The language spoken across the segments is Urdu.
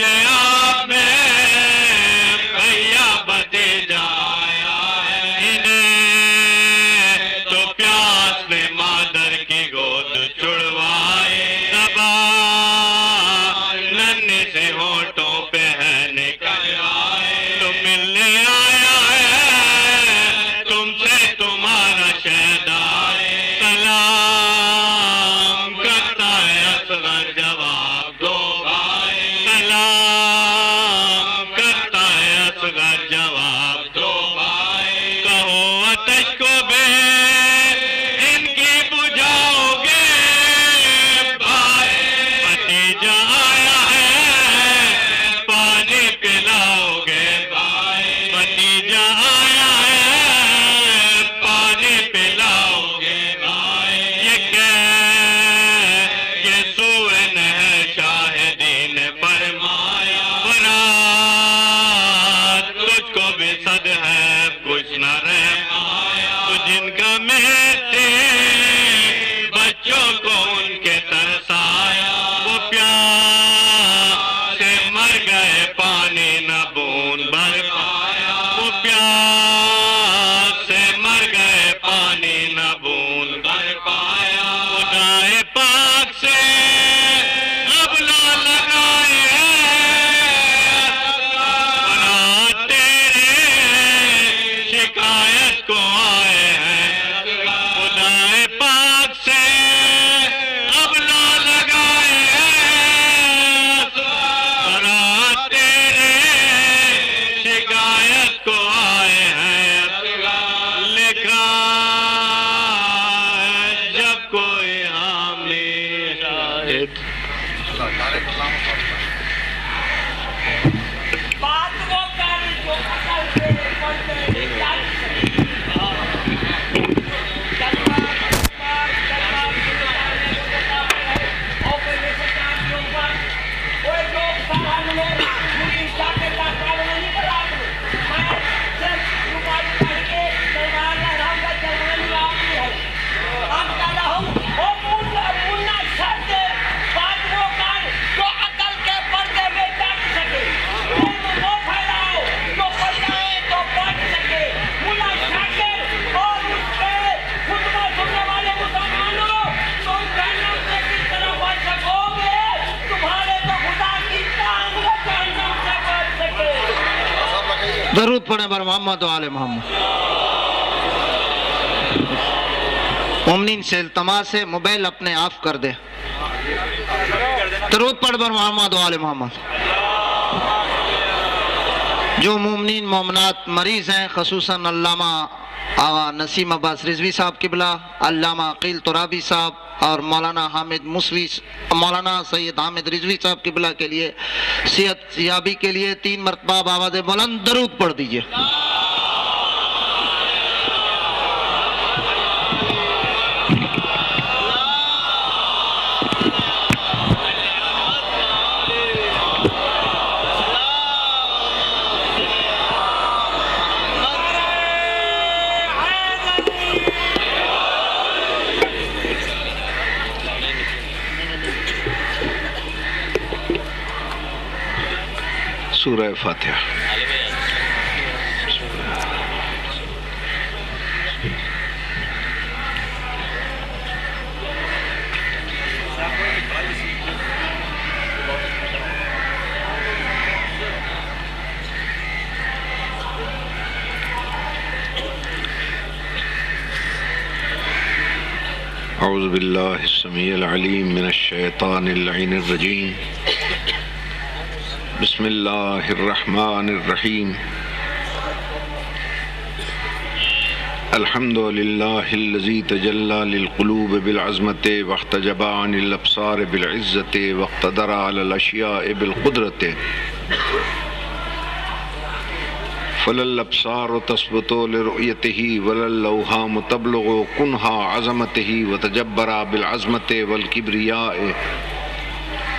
آپ میں بھیا بھتیجا آیا ہے، انہیں تو پیاس نے مادر کی گود چھڑوائے، زبان ننھے سے ہونٹوں پہ ہے نکل آئے، تو ملنے آیا ہے تم سے تمہارا شہدا، سلام کرتا ہے اصغر جواب دو بھائی، سلام کرتا ہے اصغر جواب دو بھائی، کہو آتش کو بھی ان کی بجھاؤ گے بھائی، بھتیجا آیا ہے پانی پلاؤ گے بھائی، بھتیجا آیا ہے پانی پلاؤ گے بھائی، یہ کہہ کہ سوئے نہر شاہدین نے فرمایا، برات تجھ کو بھی صد ہے کچھ نہ رہ پایا، تو جن کا مہر تھے بچوں کو ان کے ترس آیا، وہ پیاس سے مر گئے پانی نہ بوند بھر پایا، وہ پیاس سے مر گئے پانی نہ بوند بھر پایا، خدائے پاک سے اب نہ لگائے برات تیرے شکایت کو آئے ہیں، خدائے پاک سے اب نہ لگائے برات تیرے شکایت کو آئے ہیں، لکھا ہے جب کوئی حامی شاہد، بات وہ کر جو عقل سے پڑھتے چل سکے، درود پڑھیں بر محمد و آل محمد۔ مومنین سے التماس ہے موبائل اپنے آف کر دے، درود پڑھ بر محمد و آل محمد۔ جو مومنین مومنات مریض ہیں خصوصاً علامہ آغا نسیم عباس رضوی صاحب قبلہ، علامہ عقیل ترابی صاحب اور مولانا حامد موسوی، مولانا سید حامد رضوی صاحب قبلہ کے لیے صحت یابی کے لیے 3 مرتبہ بآواز بلند درود پڑھ دیجئے۔ سورہ فاتحہ۔ اعوذ باللہ السمیع العلیم من الشیطان اللعین الرجیم، بسم اللہ الرحمن الرحیم، الحمد للہ الذی تجلی للقلوب بالعظمت واحتجب عن الابصار بالعزت واقتدر علی الاشیاء بالقدرت، فلا الابصار تثبت لرؤیتہ ولا الاوہام تبلغ کنہا عظمتہ وتجبر بالعظمت والکبریاء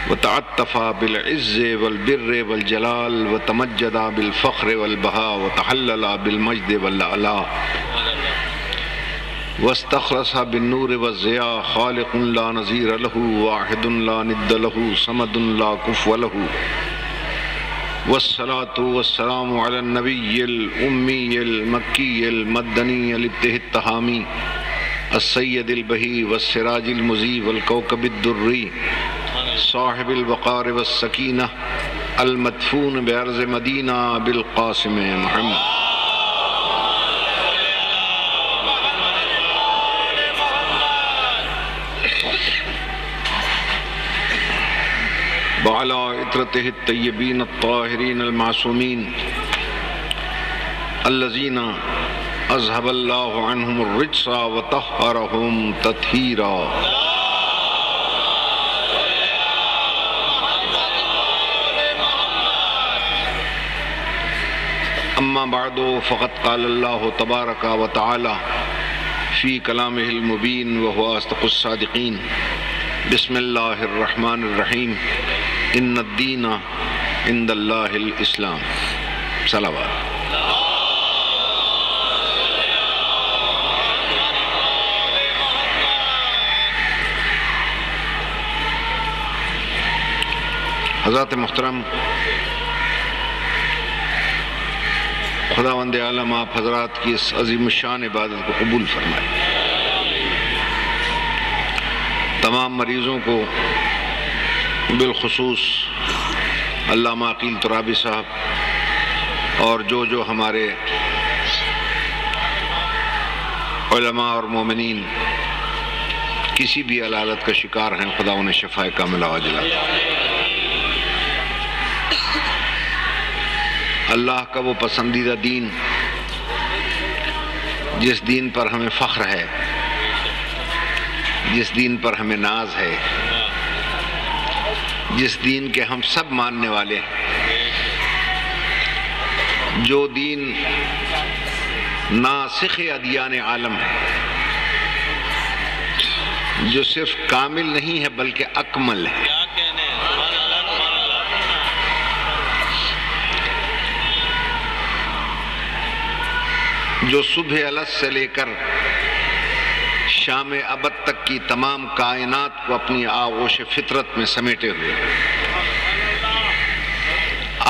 وتعطف بالعز والبر والجلال وتمجد بالفخر والبہاء وتحلل بالمجد والعلاء واستخلص بالنور والضیاء، خالق لا نظیر له واحد لا ند له صمد لا کفو له والصلاة والسلام على النبي الأمي المكي المدني الابته التهامي السيد البهي والسراج المضيء والكوكب الدري صاحب الوقار والسكينة المدفون بأرض مدینہ بالقاسم محمد. وعلى عطرته الطيبين الطاهرين المعصومين الذين أذهب الله عنهم الرجس وطهرهم تطهيرا. أما بعد فقد قال الله تبارك وتعالى في كلامه المبين وهو أصدق الصادقين. بسم الله الرحمن الرحيم. ان الدین عند اللہ الاسلام. صلوات. حضرات محترم، خداوند عالم آپ حضرات کی اس عظیم الشان عبادت کو قبول فرمائے. تمام مریضوں کو، بالخصوص علامہ عقیل ترابی صاحب اور جو ہمارے علماء اور مومنین کسی بھی علالت کا شکار ہیں، خدا انہیں شفاء کاملہ عاجلہ. اللہ کا وہ پسندیدہ دین جس دین پر ہمیں فخر ہے، جس دین پر ہمیں ناز ہے، جس دین کے ہم سب ماننے والے ہیں، جو دین ناسخ ادیان عالم ہے، جو صرف کامل نہیں ہے بلکہ اکمل ہے. جو صبح الست سے لے کر شام ابد تک کی تمام کائنات کو اپنی آغوش فطرت میں سمیٹے ہوئے،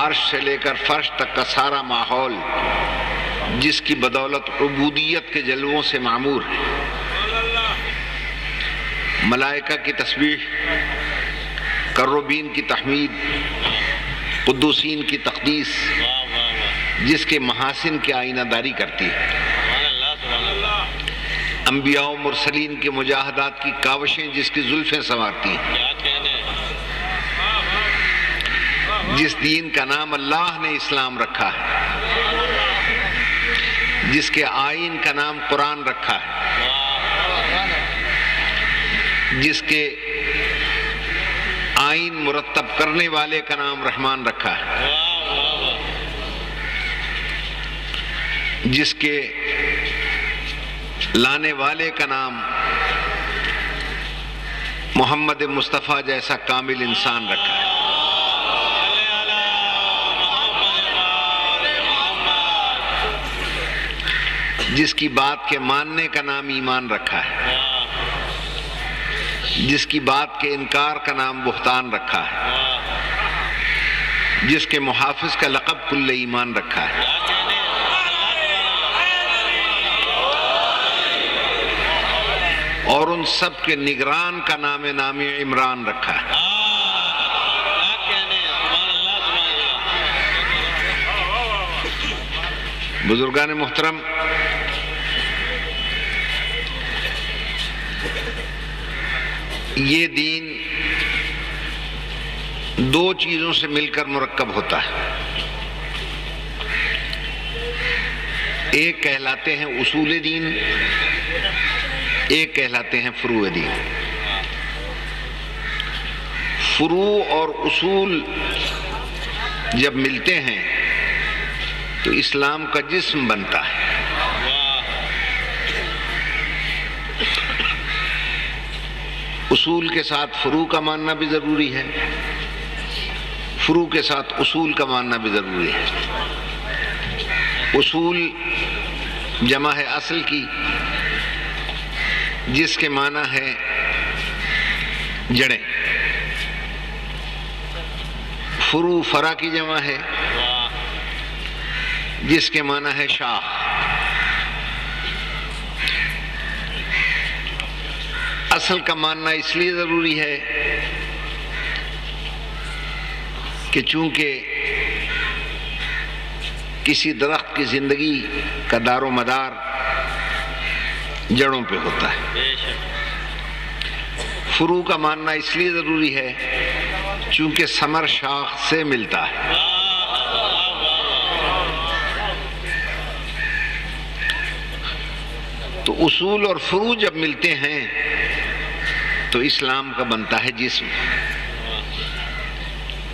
عرش سے لے کر فرش تک کا سارا ماحول جس کی بدولت عبودیت کے جلووں سے معمور ہے، ملائکہ کی تسبیح، کروبین کی تحمید، قدوسین کی تقدیس جس کے محاسن کی آئینہ داری کرتی ہے، انبیاء و مرسلین کے مجاہدات کی کاوشیں جس کی زلفیں سنوارتی ہیں، جس دین کا نام اللہ نے اسلام رکھا ہے، جس کے آئین کا نام قرآن رکھا ہے، جس کے آئین مرتب کرنے والے کا نام رحمان رکھا ہے، جس کے لانے والے کا نام محمد مصطفیٰ جیسا کامل انسان رکھا ہے، جس کی بات کے ماننے کا نام ایمان رکھا ہے، جس کی بات کے انکار کا نام بہتان رکھا ہے، جس کے محافظ کا لقب کل ایمان رکھا ہے، اور ان سب کے نگران کا نام عمران رکھا ہے. بزرگان محترم، یہ دین دو چیزوں سے مل کر مرکب ہوتا ہے. ایک کہلاتے ہیں اصول دین، ایک کہلاتے ہیں فروع دین. فروع اور اصول جب ملتے ہیں تو اسلام کا جسم بنتا ہے. اصول کے ساتھ فروع کا ماننا بھی ضروری ہے، فروع کے ساتھ اصول کا ماننا بھی ضروری ہے. اصول جمع ہے اصل کی، جس کے معنی ہے جڑیں. فرو فرا کی جمع ہے جس کے معنی ہے شاخ. اصل کا ماننا اس لیے ضروری ہے کہ چونکہ کسی درخت کی زندگی کا دار و مدار جڑوں پہ ہوتا ہے. فرو کا ماننا اس لیے ضروری ہے چونکہ ثمر شاخ سے ملتا ہے. تو اصول اور فرو جب ملتے ہیں تو اسلام کا بنتا ہے جسم.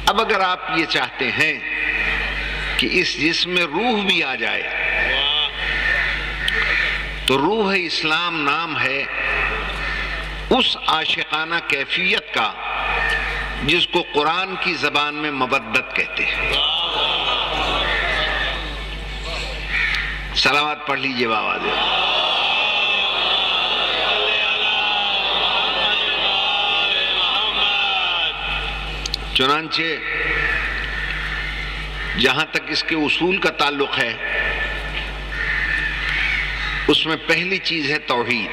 اب اگر آپ یہ چاہتے ہیں کہ اس جسم میں روح بھی آ جائے تو روح اسلام نام ہے اس عاشقانہ کیفیت کا جس کو قرآن کی زبان میں مودت کہتے ہیں. صلوات پڑھ لیجئے باوازے. چنانچہ جہاں تک اس کے اصول کا تعلق ہے اس میں پہلی چیز ہے توحید.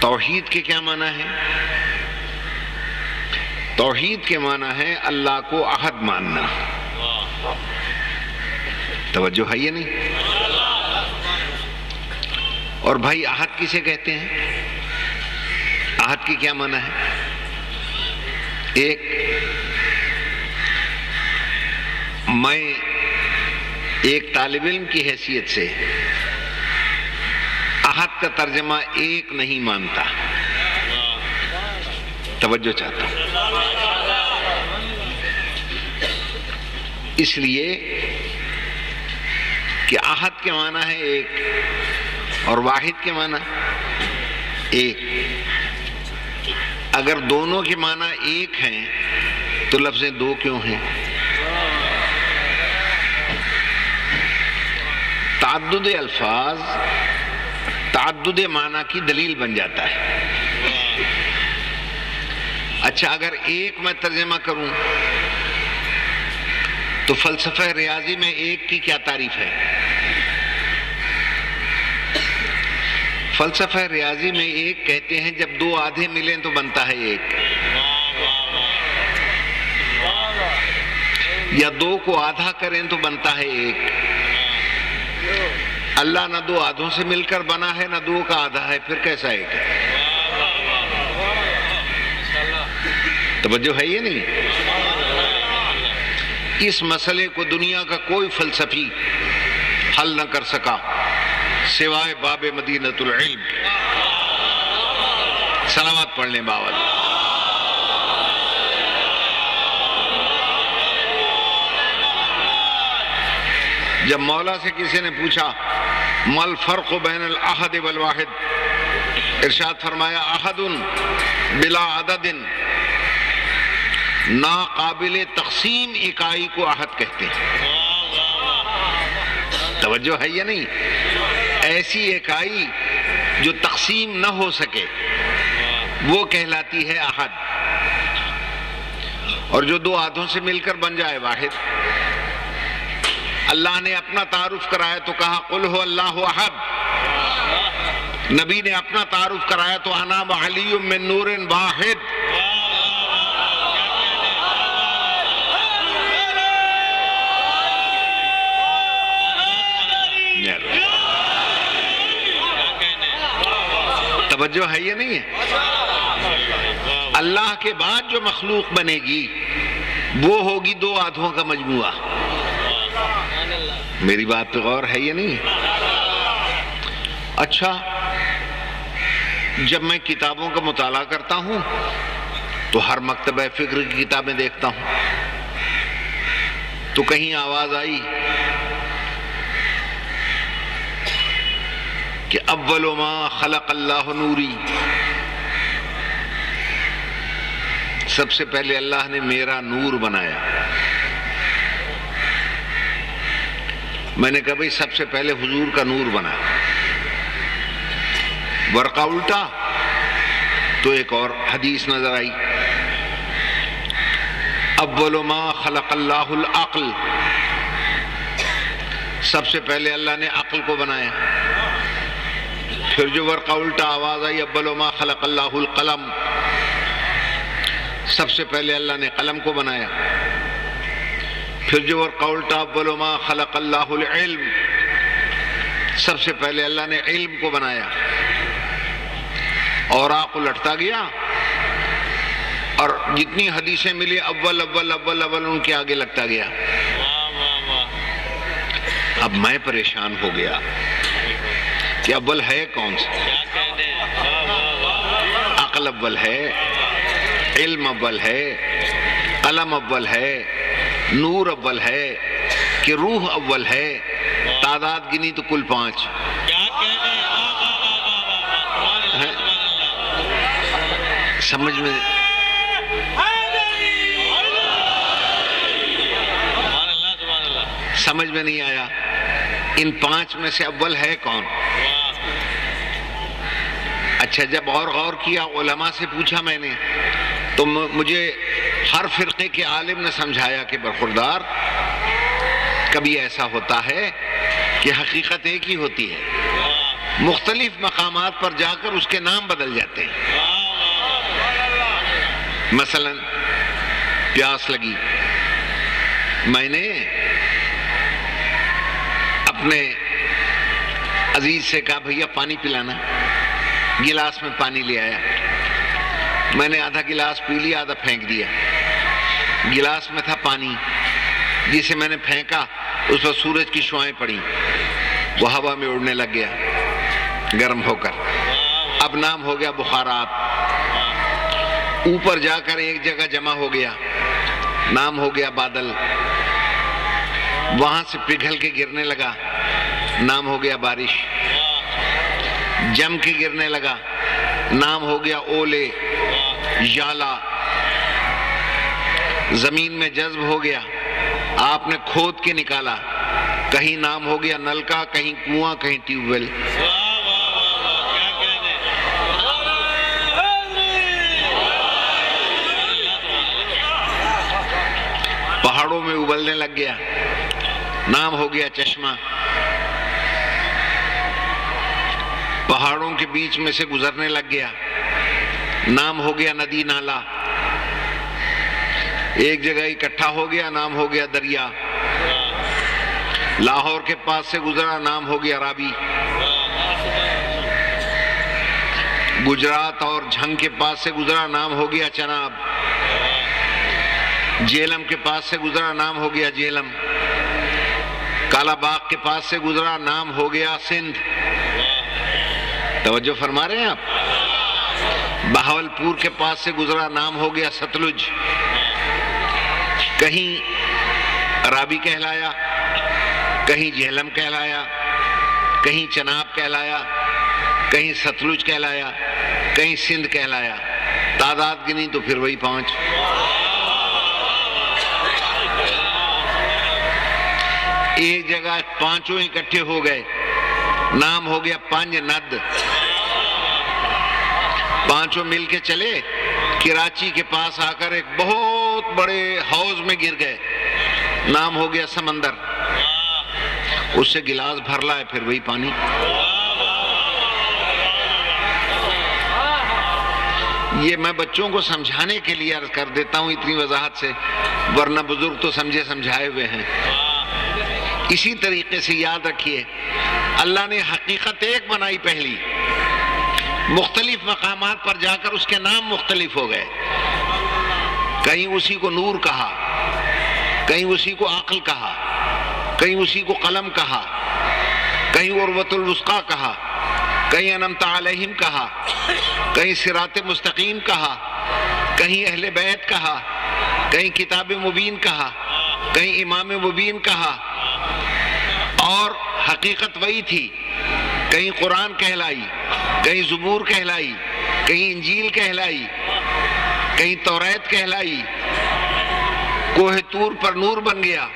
توحید کے کیا معنی ہے؟ توحید کے معنی ہے اللہ کو احد ماننا. توجہ ہے یہ نہیں؟ اور بھائی احد کسے کہتے ہیں؟ احد کی کیا معنی ہے؟ ایک، میں ایک طالب علم کی حیثیت سے احد کا ترجمہ ایک نہیں مانتا. توجہ چاہتا ہوں. اس لیے کہ احد کے معنی ہے ایک اور واحد کے معنی ایک. اگر دونوں کے معنی ایک ہیں تو لفظیں دو کیوں ہیں؟ تعدد الفاظ تعدد معنی کی دلیل بن جاتا ہے. اچھا اگر ایک میں ترجمہ کروں تو فلسفہ ریاضی میں ایک کی کیا تعریف ہے؟ فلسفہ ریاضی میں ایک کہتے ہیں جب دو آدھے ملیں تو بنتا ہے ایک، یا دو کو آدھا کریں تو بنتا ہے ایک. اللہ نہ دو آدھوں سے مل کر بنا ہے نہ دو کا آدھا ہے، پھر کیسا ایک ہے؟ توجہ ہے یہ نہیں؟ اس مسئلے کو دنیا کا کوئی فلسفی حل نہ کر سکا سوائے باب مدینۃ العلم. صلوات پڑھ لیں باوال. جب مولا سے کسی نے پوچھا ما الفرق بین الاحد والواحد، ارشاد فرمایا احد بلا عدد، ناقابل تقسیم اکائی کو احد کہتے ہیں. توجہ ہے یا نہیں؟ ایسی اکائی جو تقسیم نہ ہو سکے وہ کہلاتی ہے احد، اور جو دو آدھوں سے مل کر بن جائے واحد. اللہ نے اپنا تعارف کرایا تو کہا قل هو اللہ احد. نبی نے اپنا تعارف کرایا تو انا وعلی من نور واحد. توجہ ہے یہ نہیں ہے؟ اللہ کے بعد جو مخلوق بنے گی وہ ہوگی دو آدھوں کا مجموعہ. میری بات پہ غور ہے یہ نہیں ہے؟ اچھا جب میں کتابوں کا مطالعہ کرتا ہوں تو ہر مکتبہ فکر کی کتابیں دیکھتا ہوں تو کہیں آواز آئی کہ اول ما خلق اللہ نوری، سب سے پہلے اللہ نے میرا نور بنایا. میں نے کہا بھئی سب سے پہلے حضور کا نور بنا. ورقہ الٹا تو ایک اور حدیث نظر آئی، اول ما خلق اللہ العقل، سب سے پہلے اللہ نے عقل کو بنایا۔ پھر جو ورقہ الٹا آواز آئی، اول ما خلق اللہ القلم، سب سے پہلے اللہ نے قلم کو بنایا۔ پھر جو ورقہ الٹا، اول ما خلق اللہ العلم، سب سے پہلے اللہ نے علم کو بنایا۔ اور آق لٹتا گیا، اور جتنی حدیثیں ملی اول اول اول اول ان کے آگے لگتا گیا۔ اب میں پریشان ہو گیا کہ اول ہے کون سا؟ عقل اول ہے، علم اول ہے، قلم اول ہے، نور اول ہے کہ روح اول ہے؟ تعداد گنی تو کل 5۔ سمجھ میں نہیں آیا ان 5 میں سے اول ہے کون؟ اچھا، جب اور غور کیا، علماء سے پوچھا میں نے، تو مجھے ہر فرقے کے عالم نے سمجھایا کہ برخوردار، کبھی ایسا ہوتا ہے کہ حقیقت ایک ہی ہوتی ہے، مختلف مقامات پر جا کر اس کے نام بدل جاتے ہیں۔ مثلا پیاس لگی، میں نے اپنے عزیز سے کہا بھیا پانی پلانا، گلاس میں پانی لے آیا، میں نے آدھا گلاس پی لیا، آدھا پھینک دیا۔ گلاس میں تھا پانی، جسے میں نے پھینکا اس پر سورج کی شعائیں پڑی، وہ ہوا میں اڑنے لگ گیا گرم ہو کر، اب نام ہو گیا بخارات۔ اوپر جا کر ایک جگہ جمع ہو گیا، نام ہو گیا بادل، وہاں سے پگھل کے گرنے لگا، نام ہو گیا بارش، جم کے گرنے لگا، نام ہو گیا اولے، ژالہ، زمین میں جذب ہو گیا، آپ نے کھود کے نکالا، کہیں نام ہو گیا نلکا، کہیں کنواں، کہیں ٹیوب ویل۔ پہاڑوں میں ابلنے لگ گیا، نام ہو گیا چشمہ، پہاڑوں کے بیچ میں سے گزرنے لگ گیا، نام ہو گیا ندی نالا، ایک جگہ اکٹھا ہو گیا، نام ہو گیا دریا، لاہور کے پاس سے گزرا، نام ہو گیا رابی، گجرات اور جھنگ کے پاس سے گزرا، نام ہو گیا چناب، جیلم کے پاس سے گزرا، نام ہو گیا جیلم، کالا باغ کے پاس سے گزرا، نام ہو گیا سندھ۔ توجہ فرما رہے ہیں آپ؟ بہاولپور کے پاس سے گزرا، نام ہو گیا ستلج، کہیں رابی کہلایا، کہیں جہلم کہلایا، کہیں چناب کہلایا، کہیں ستلج کہلایا، کہیں سندھ کہلایا، تعداد گنی تو پھر وہی 5۔ ایک جگہ 5 اکٹھے ہو گئے، نام ہو گیا پنج ند، 5 مل کے چلے، کراچی کے پاس آ کر ایک بہت بڑے حوض میں گر گئے، نام ہو گیا سمندر، اس سے گلاس بھر لائے، پھر وہی پانی۔ یہ میں بچوں کو سمجھانے کے لیے عرض کر دیتا ہوں اتنی وضاحت سے، ورنہ بزرگ تو سمجھے سمجھائے ہوئے ہیں۔ اسی طریقے سے یاد رکھیے، اللہ نے حقیقت ایک بنائی پہلی، مختلف مقامات پر جا کر اس کے نام مختلف ہو گئے، کہیں اسی کو نور کہا، کہیں اسی کو عقل کہا، کہیں اسی کو قلم کہا، کہیں عروۃ الوثقیٰ کہا، کہیں انعمت علیہم کہا، کہیں صراط مستقیم کہا، کہیں اہل بیت کہا، کہیں کتاب مبین کہا، کہیں امام مبین کہا، اور حقیقت وہی تھی، کہیں قرآن کہلائی، کہیں زبور کہلائی، کہیں انجیل کہلائی، کہیں توریت کہلائی، کوہ طور پر نور بن گیا،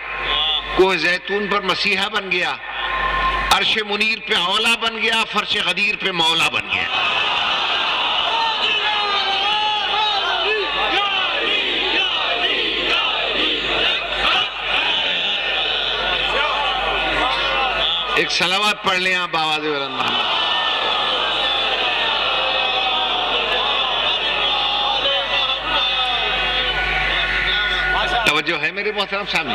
کوہ زیتون پر مسیحا بن گیا، عرش منیر پہ اولا بن گیا، فرش غدیر پہ مولا بن گیا۔ ایک صلوات پڑھ لیں آپ آواز بلند محمد. توجہ ہے میرے محترم سامنے.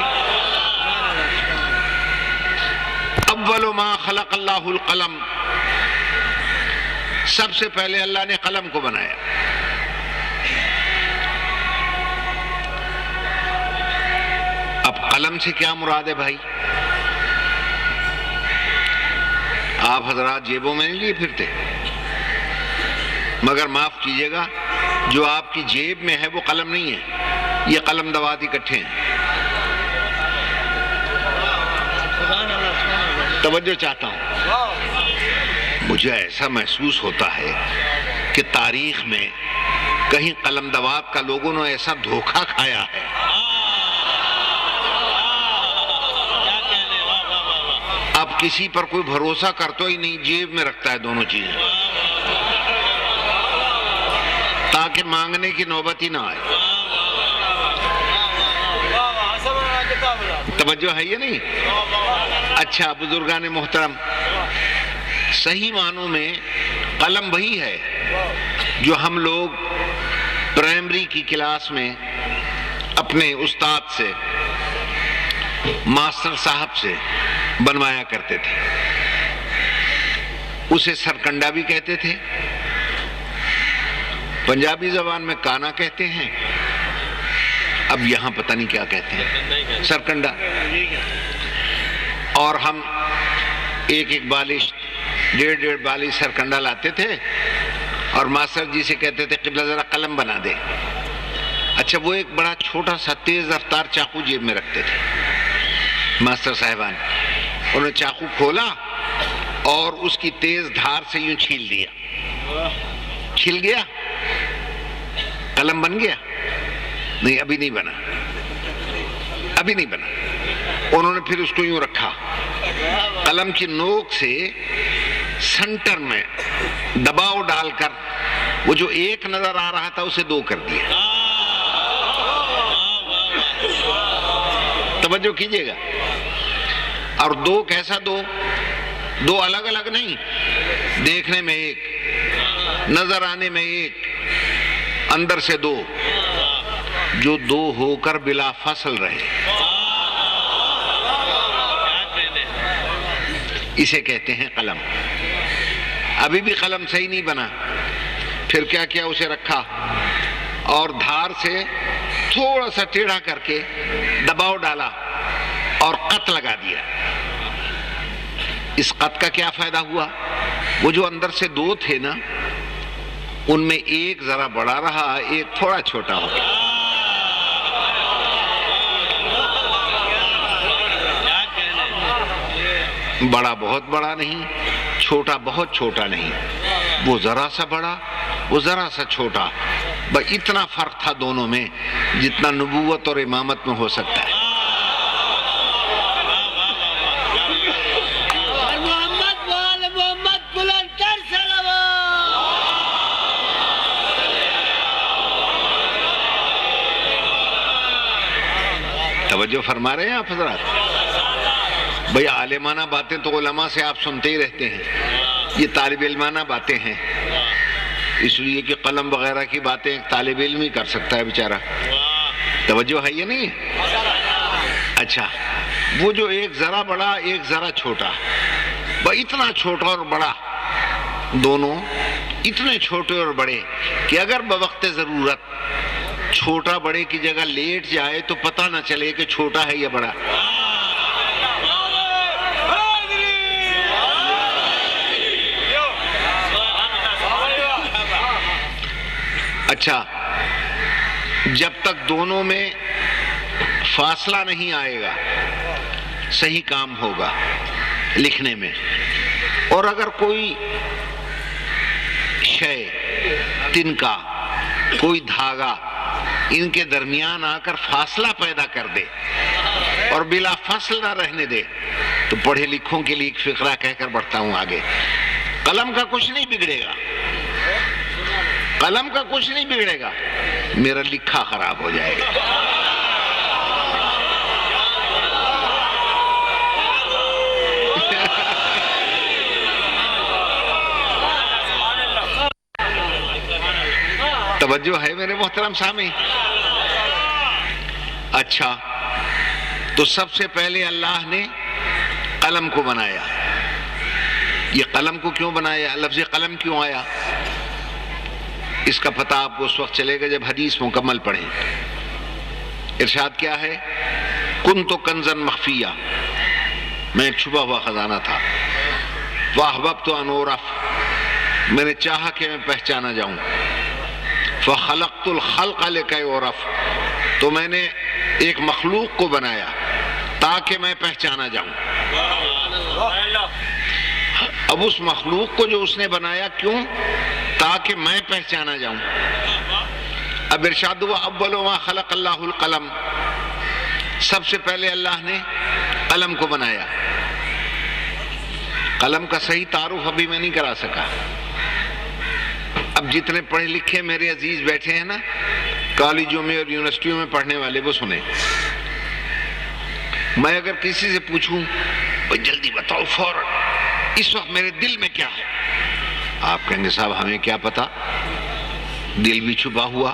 اول ما خلق اللہ القلم، سب سے پہلے اللہ نے قلم کو بنایا. اب قلم سے کیا مراد ہے بھائی؟ آپ حضرات جیبوں میں نہیں لیے پھرتے، مگر معاف کیجیے گا جو آپ کی جیب میں ہے وہ قلم نہیں ہے، یہ قلم دوات اکٹھے ہیں. توجہ چاہتا ہوں. مجھے ایسا محسوس ہوتا ہے کہ تاریخ میں کہیں قلم دوات کا لوگوں نے ایسا دھوکہ کھایا ہے. اب کسی پر کوئی بھروسہ کرتا ہی نہیں، جیب میں رکھتا ہے دونوں چیزیں تاکہ مانگنے کی نوبت ہی نہ آئے. توجہ ہے یہ نہیں؟ اچھا بزرگان محترم، صحیح معنوں میں قلم وہی ہے جو ہم لوگ پرائمری کی کلاس میں اپنے استاد سے، ماسٹر صاحب سے بنوایا کرتے تھے. اسے سرکنڈا بھی کہتے تھے، پنجابی زبان میں کانا کہتے ہیں، اب یہاں پتہ نہیں کیا کہتے ہیں، سرکنڈا. اور ہم ایک ایک بالش، ڈیڑھ ڈیڑھ بالش سرکنڈا لاتے تھے اور ماسٹر جی سے کہتے تھے قبلہ ذرا قلم بنا دے. اچھا وہ ایک بڑا چھوٹا سا تیز رفتار چاقو جیب میں رکھتے تھے ماسٹر صاحبان. انہوں نے چاقو کھولا اور اس کی تیز دھار سے یوں چھیل دیا. چھل گیا، قلم بن گیا؟ نہیں، ابھی نہیں بنا، ابھی نہیں بنا. انہوں نے پھر اس کو یوں رکھا، قلم کی نوک سے سنٹر میں دباؤ ڈال کر وہ جو ایک نظر آ رہا تھا اسے دو کر دیا. توجہ کیجئے گا. اور دو کیسا دو؟ دو الگ الگ نہیں، دیکھنے میں ایک، نظر آنے میں ایک، اندر سے دو، جو دو ہو کر بلا فصل رہے، اسے کہتے ہیں قلم. ابھی بھی قلم صحیح نہیں بنا. پھر کیا کیا؟ اسے رکھا اور دھار سے تھوڑا سا ٹیڑھا کر کے دباؤ ڈالا اور قط لگا دیا. اس قط کا کیا فائدہ ہوا؟ وہ جو اندر سے دو تھے نا، ان میں ایک ذرا بڑا رہا، ایک تھوڑا چھوٹا ہو گیا. بڑا بہت بڑا نہیں، چھوٹا بہت چھوٹا نہیں، وہ ذرا سا بڑا، وہ ذرا سا چھوٹا. بس اتنا فرق تھا دونوں میں جتنا نبوت اور امامت میں ہو سکتا ہے. توجہ فرما رہے ہیں آپ حضرات؟ بھئی عالمانہ باتیں تو علماء سے آپ سنتے ہی رہتے ہیں، یہ طالب علمانہ باتیں ہیں، اس لیے کہ قلم وغیرہ کی باتیں ایک طالب علم ہی کر سکتا ہے بیچارہ. توجہ ہے یہ نہیں ہے؟ اچھا وہ جو ایک ذرا بڑا ایک ذرا چھوٹا، بھئی اتنا چھوٹا اور بڑا، دونوں اتنے چھوٹے اور بڑے کہ اگر بوقت ضرورت چھوٹا بڑے کی جگہ لیٹ جائے تو پتہ نہ چلے کہ چھوٹا ہے یا بڑا. اچھا جب تک دونوں میں فاصلہ نہیں آئے گا صحیح کام ہوگا لکھنے میں. اور اگر کوئی شے، تنکا، کوئی دھاگا ان کے درمیان آ کر فاصلہ پیدا کر دے اور بلا فصل نہ رہنے دے تو پڑھے لکھوں کے لیے ایک فقرہ کہہ کر بڑھتا ہوں آگے. قلم کا کچھ نہیں بگڑے گا، قلم کا کچھ نہیں بگڑے گا، میرا لکھا خراب ہو جائے گا. توجہ ہے میرے محترم سامعین؟ اچھا، تو سب سے پہلے اللہ نے قلم کو بنایا. یہ قلم کو کیوں بنایا؟ لفظ قلم کیوں آیا؟ اس کا پتہ آپ کو اس وقت چلے گا جب حدیث مکمل پڑھیں. ارشاد کیا ہے؟ کنت کنزا مخفیہ، میں ایک چھپا ہوا خزانہ تھا. واحببت ان اعرف، میں نے چاہا کہ میں پہچانا جاؤں. فخلقت الخلق لکی اعرف، تو میں نے ایک مخلوق کو بنایا تاکہ میں پہچانا جاؤں. اب اس مخلوق کو جو اس نے بنایا کیوں؟ تاکہ میں پہچانا جاؤں. اب ارشاد ہوا اول ما خلق اللہ القلم، سب سے پہلے اللہ نے قلم کو بنایا. قلم کا صحیح تعارف ابھی میں نہیں کرا سکا. اب جتنے پڑھے لکھے میرے عزیز بیٹھے ہیں نا کالجوں میں اور یونیورسٹیوں میں پڑھنے والے، وہ سنیں. میں اگر کسی سے پوچھوں بھائی جلدی بتاؤ فوراً اس وقت میرے دل میں کیا ہے، آپ کہیں گے صاحب ہمیں کیا پتا، دل بھی چھپا ہوا،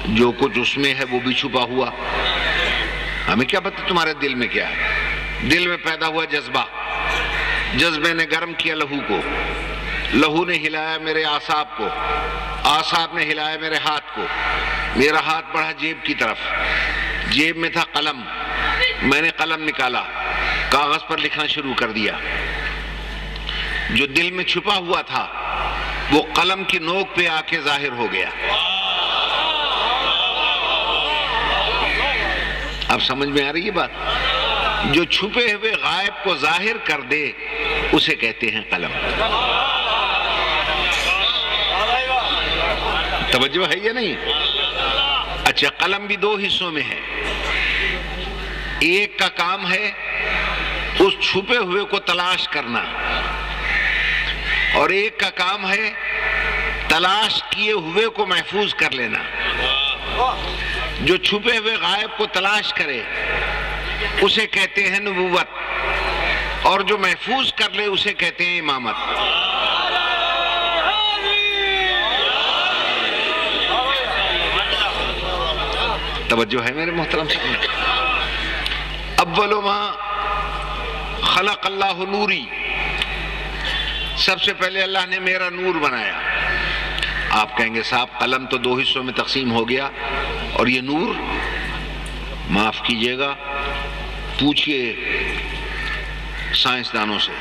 جو کچھ اس میں ہے وہ بھی چھپا ہوا. ہمیں کیا پتا تمہارے دل میں کیا ہے؟ دل میں پیدا ہوا جذبہ، جذبے نے گرم کیا لہو کو، لہو نے ہلایا میرے اعصاب کو، اعصاب نے ہلایا میرے ہاتھ کو. میرا ہاتھ بڑھا جیب کی طرف، جیب میں تھا قلم، میں نے قلم نکالا، کاغذ پر لکھنا شروع کر دیا. جو دل میں چھپا ہوا تھا وہ قلم کی نوک پہ آ کے ظاہر ہو گیا. اب سمجھ میں آ رہی ہے بات؟ جو چھپے ہوئے غائب کو ظاہر کر دے اسے کہتے ہیں قلم. توجہ ہے یا نہیں؟ اچھا، قلم بھی دو حصوں میں ہے. ایک کا کام ہے اس چھپے ہوئے کو تلاش کرنا، اور ایک کا کام ہے تلاش کیے ہوئے کو محفوظ کر لینا. جو چھپے ہوئے غائب کو تلاش کرے اسے کہتے ہیں نبوت، اور جو محفوظ کر لے اسے کہتے ہیں امامت. توجہ ہے میرے محترم سامنے؟ اول ما خلق اللہ نوری، سب سے پہلے اللہ نے میرا نور بنایا. آپ کہیں گے صاحب قلم تو دو حصوں میں تقسیم ہو گیا اور یہ نور؟ معاف کیجئے گا، پوچھئے سائنسدانوں سے.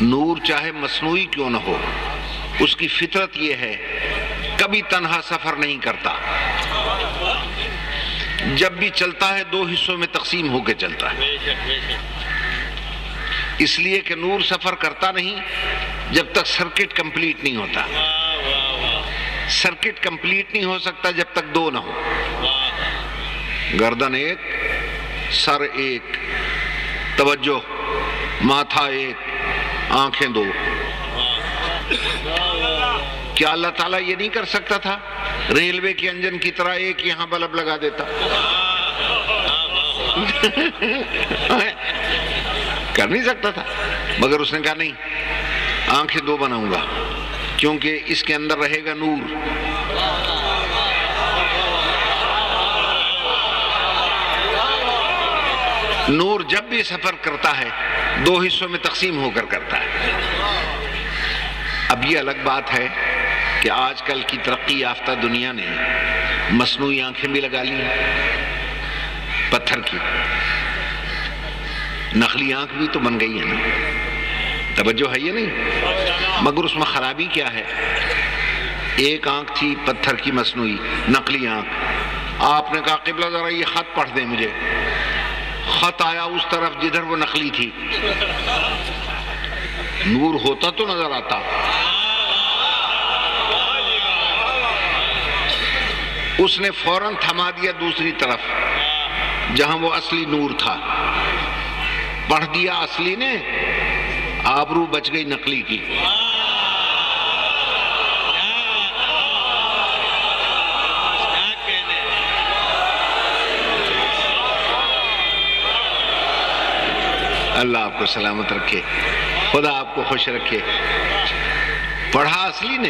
نور چاہے مصنوعی کیوں نہ ہو، اس کی فطرت یہ ہے کبھی تنہا سفر نہیں کرتا. جب بھی چلتا ہے دو حصوں میں تقسیم ہو کے چلتا ہے. اس لیے کہ نور سفر کرتا نہیں جب تک سرکٹ کمپلیٹ نہیں ہوتا. سرکٹ کمپلیٹ نہیں ہو سکتا جب تک دو نہ ہو. گردن ایک، سر ایک، توجہ، ماتھا ایک، آنکھیں دو. کیا اللہ تعالیٰ یہ نہیں کر سکتا تھا؟ ریلوے کے انجن کی طرح ایک یہاں بلب لگا دیتا. کر نہیں سکتا تھا، مگر اس نے کہا نہیں، آنکھیں دو بناؤں گا کیونکہ اس کے اندر رہے گا نور. نور جب بھی سفر کرتا ہے دو حصوں میں تقسیم ہو کر کرتا ہے. اب یہ الگ بات ہے کہ آج کل کی ترقی یافتہ دنیا نے مصنوعی آنکھیں بھی لگا لی ہیں، پتھر کی. نقلی آنکھ بھی تو بن گئی ہے نا. توجہ ہے یہ نہیں؟ مگر اس میں خرابی کیا ہے؟ ایک آنکھ تھی پتھر کی مصنوعی نقلی آنکھ. آپ نے کہا قبلہ ذرا یہ خط پڑھ دیں مجھے. خط آیا اس طرف جدھر وہ نقلی تھی. نور ہوتا تو نظر آتا. اس نے فوراً تھما دیا دوسری طرف جہاں وہ اصلی نور تھا. پڑھ دیا اصلی نے، آبرو بچ گئی نقلی کی. اللہ آپ کو سلامت رکھے، خدا آپ کو خوش رکھے. پڑھا اصلی نے،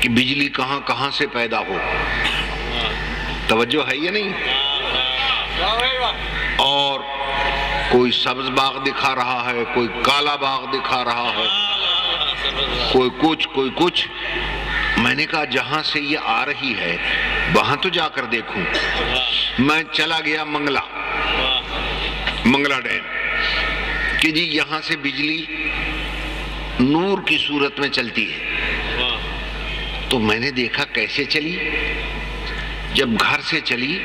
کہ بجلی کہاں کہاں سے پیدا ہو. توجہ ہے یا نہیں؟ اور کوئی سبز باغ دکھا رہا ہے، کوئی کالا باغ دکھا رہا ہے، کوئی کچھ. میں نے کہا جہاں سے یہ آ رہی ہے وہاں تو جا کر دیکھوں. میں چلا گیا منگلا ڈیم کہ جی یہاں سے بجلی نور کی صورت میں چلتی ہے. تو میں نے دیکھا کیسے چلی. جب گھر سے چلی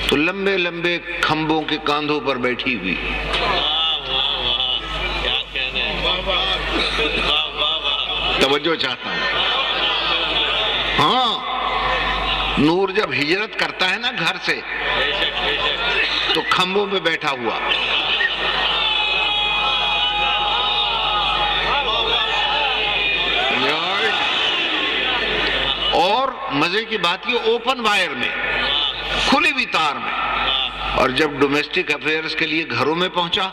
تو لمبے لمبے کھمبوں کے کاندھوں پر بیٹھی ہوئی. توجہ چاہتا ہوں. ہاں، نور جب ہجرت کرتا ہے نا گھر سے تو کھمبوں پہ بیٹھا ہوا. اور مزے کی بات یہ اوپن وائر میں، کھلی ہوئی تار میں. اور جب ڈومیسٹک افیئرز کے لیے گھروں میں پہنچا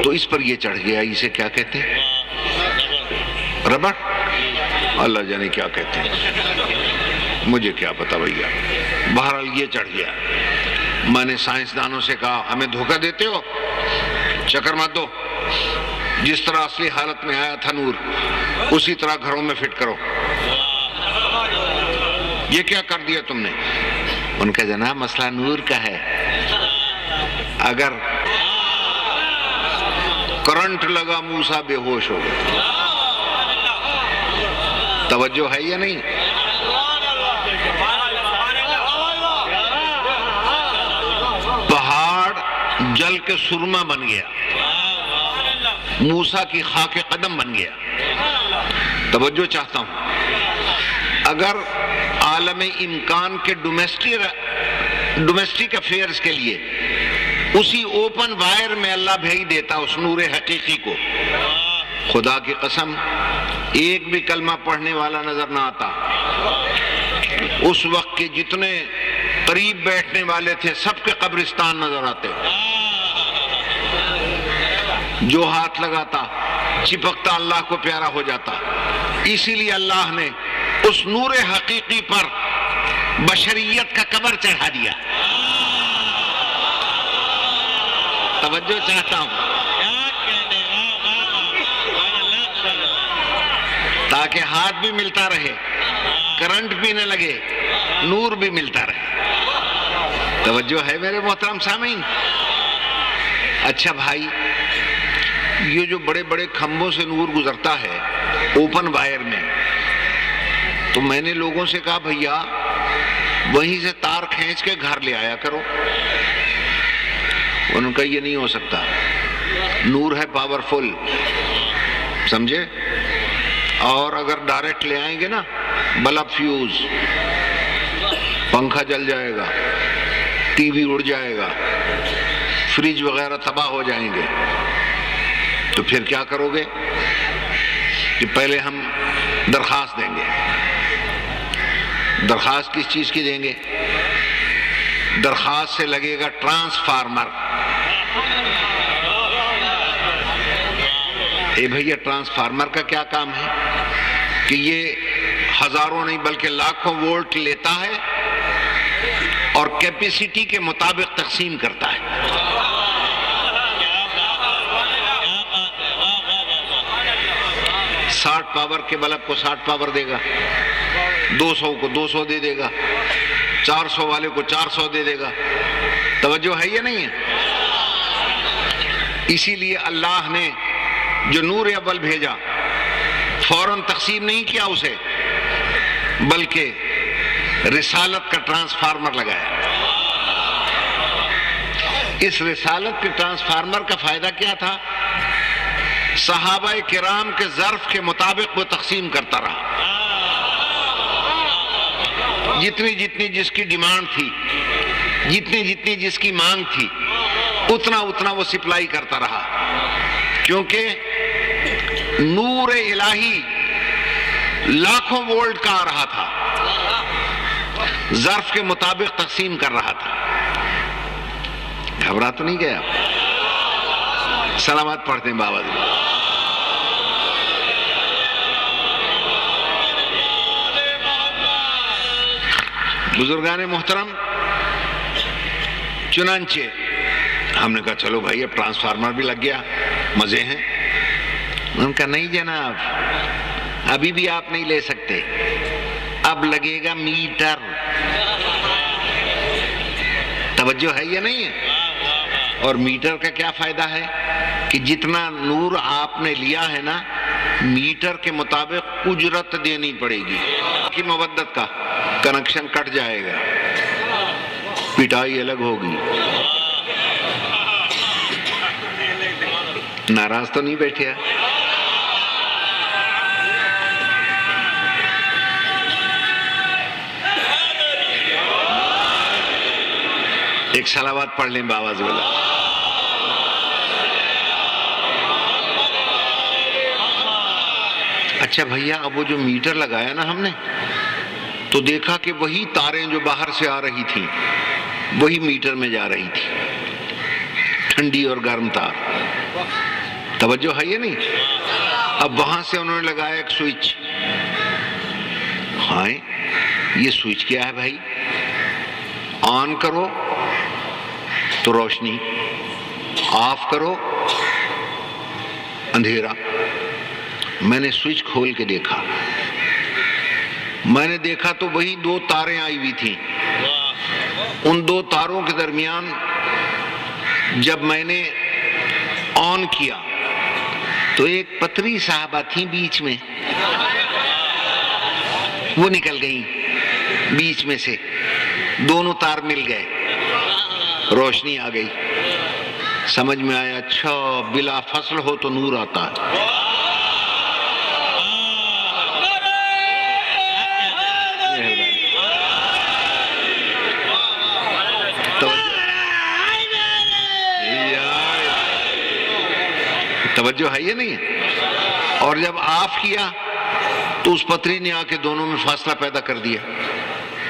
تو اس پر یہ چڑھ گیا. اسے کیا کہتے ہیں؟ ربڑ. اللہ جانے کیا کہتے ہیں، مجھے کیا پتا بھیا. بہرحال یہ چڑھ گیا. میں نے سائنسدانوں سے کہا ہمیں دھوکہ دیتے ہو، چکر مت دو. جس طرح اصلی حالت میں آیا تھا نور اسی طرح گھروں میں فٹ کرو. یہ کیا کر دیا تم نے؟ ان کا جناب مسئلہ نور کا ہے. اگر کرنٹ لگا موسیٰ بے ہوش ہو گئے. توجہ ہے یا نہیں؟ پہاڑ جل کے سرما بن گیا، موسیٰ کی خاک قدم بن گیا. توجہ چاہتا ہوں. اگر عالم امکان کے ڈومیسٹک افیئرز کے لیے اسی اوپن وائر میں اللہ بھیج دیتا اس نور حقیقی کو، خدا کی قسم ایک بھی کلمہ پڑھنے والا نظر نہ آتا. اس وقت کے جتنے قریب بیٹھنے والے تھے سب کے قبرستان نظر آتے. جو ہاتھ لگاتا چپکتا اللہ کو پیارا ہو جاتا. اسی لیے اللہ نے اس نور حقیقی پر بشریت کا قبر چڑھا دیا. توجہ چاہتا ہوں تاکہ ہاتھ بھی ملتا رہے، کرنٹ بھی نہ لگے، نور بھی ملتا رہے. توجہ ہے میرے محترم سامعین؟ اچھا بھائی، یہ جو بڑے بڑے کھمبوں سے نور گزرتا ہے اوپن وائر میں، تو میں نے لوگوں سے کہا بھیا وہیں سے تار کھینچ کے گھر لے آیا کرو. انہوں نے کہا یہ نہیں ہو سکتا، نور ہے پاورفل، سمجھے؟ اور اگر ڈائریکٹ لے آئیں گے نا بلب فیوز، پنکھا جل جائے گا، ٹی وی اڑ جائے گا، فریج وغیرہ تباہ ہو جائیں گے. تو پھر کیا کرو گے؟ کہ پہلے ہم درخواست دیں گے. درخواست کس چیز کی دیں گے؟ درخواست سے لگے گا ٹرانسفارمر. اے بھیا ٹرانسفارمر کا کیا کام ہے؟ کہ یہ ہزاروں نہیں بلکہ لاکھوں وولٹ لیتا ہے اور کیپیسٹی کے مطابق تقسیم کرتا ہے. 60 پاور کے بلب کو 60 پاور دے گا، 200 کو 200 دے دے گا، 400 والے کو 400 دے دے گا. توجہ ہے یا نہیں ہے؟ اسی لیے اللہ نے جو نور اول بھیجا فوراً تقسیم نہیں کیا اسے، بلکہ رسالت کا ٹرانسفارمر لگایا. اس رسالت کے ٹرانسفارمر کا فائدہ کیا تھا؟ صحابہ کرام کے ظرف کے مطابق وہ تقسیم کرتا رہا. جتنی جتنی جس کی ڈیمانڈ تھی، جتنی جتنی جس کی مانگ تھی، اتنا اتنا وہ سپلائی کرتا رہا. کیونکہ نور الہی لاکھوں وولٹ کا آ رہا تھا، ظرف کے مطابق تقسیم کر رہا تھا. گھبرا تو نہیں گیا؟ سلامات پڑھتے ہیں بابا جی. بزرگان محترم، چنانچہ ہم نے کہا چلو بھائی اب ٹرانسفارمر بھی لگ گیا، مزے ہیں۔ انہوں نے کہا نہیں جناب، ابھی بھی آپ نہیں لے سکتے، اب لگے گا میٹر۔ توجہ ہے یا نہیں ہے؟ اور میٹر کا کیا فائدہ ہے کہ جتنا نور آپ نے لیا ہے نا، میٹر کے مطابق اجرت دینی پڑے گی کہ مودت کا کنیکشن کٹ جائے گا، پٹائی الگ ہوگی۔ ناراض تو نہیں بیٹھے؟ ایک صلوات پڑھ لیں باواز والا۔ اچھا بھیا، اب وہ جو میٹر لگایا نا ہم نے، تو دیکھا کہ وہی تاریں جو باہر سے آ رہی تھیں وہی میٹر میں جا رہی تھی، ٹھنڈی اور گرم تار۔ توجہ ہے یہ نہیں؟ اب وہاں سے انہوں نے لگایا ایک سوئچ۔ ہاں، یہ سوئچ کیا ہے بھائی؟ آن کرو تو روشنی، آف کرو اندھیرا۔ میں نے سوئچ کھول کے دیکھا، میں نے دیکھا تو وہی دو تاریں آئی ہوئی تھیں، ان دو تاروں کے درمیان جب میں نے آن کیا تو ایک پتری صاحبہ تھیں بیچ میں، وہ نکل گئیں بیچ میں سے، دونوں تار مل گئے، روشنی آ گئی۔ سمجھ میں آیا اچھا بلا فصل ہو تو نور آتا ہے۔ توجہ ہے یہ نہیں ہے؟ اور جب آف کیا تو اس پتری نے آ کے دونوں میں فاصلہ پیدا کر دیا،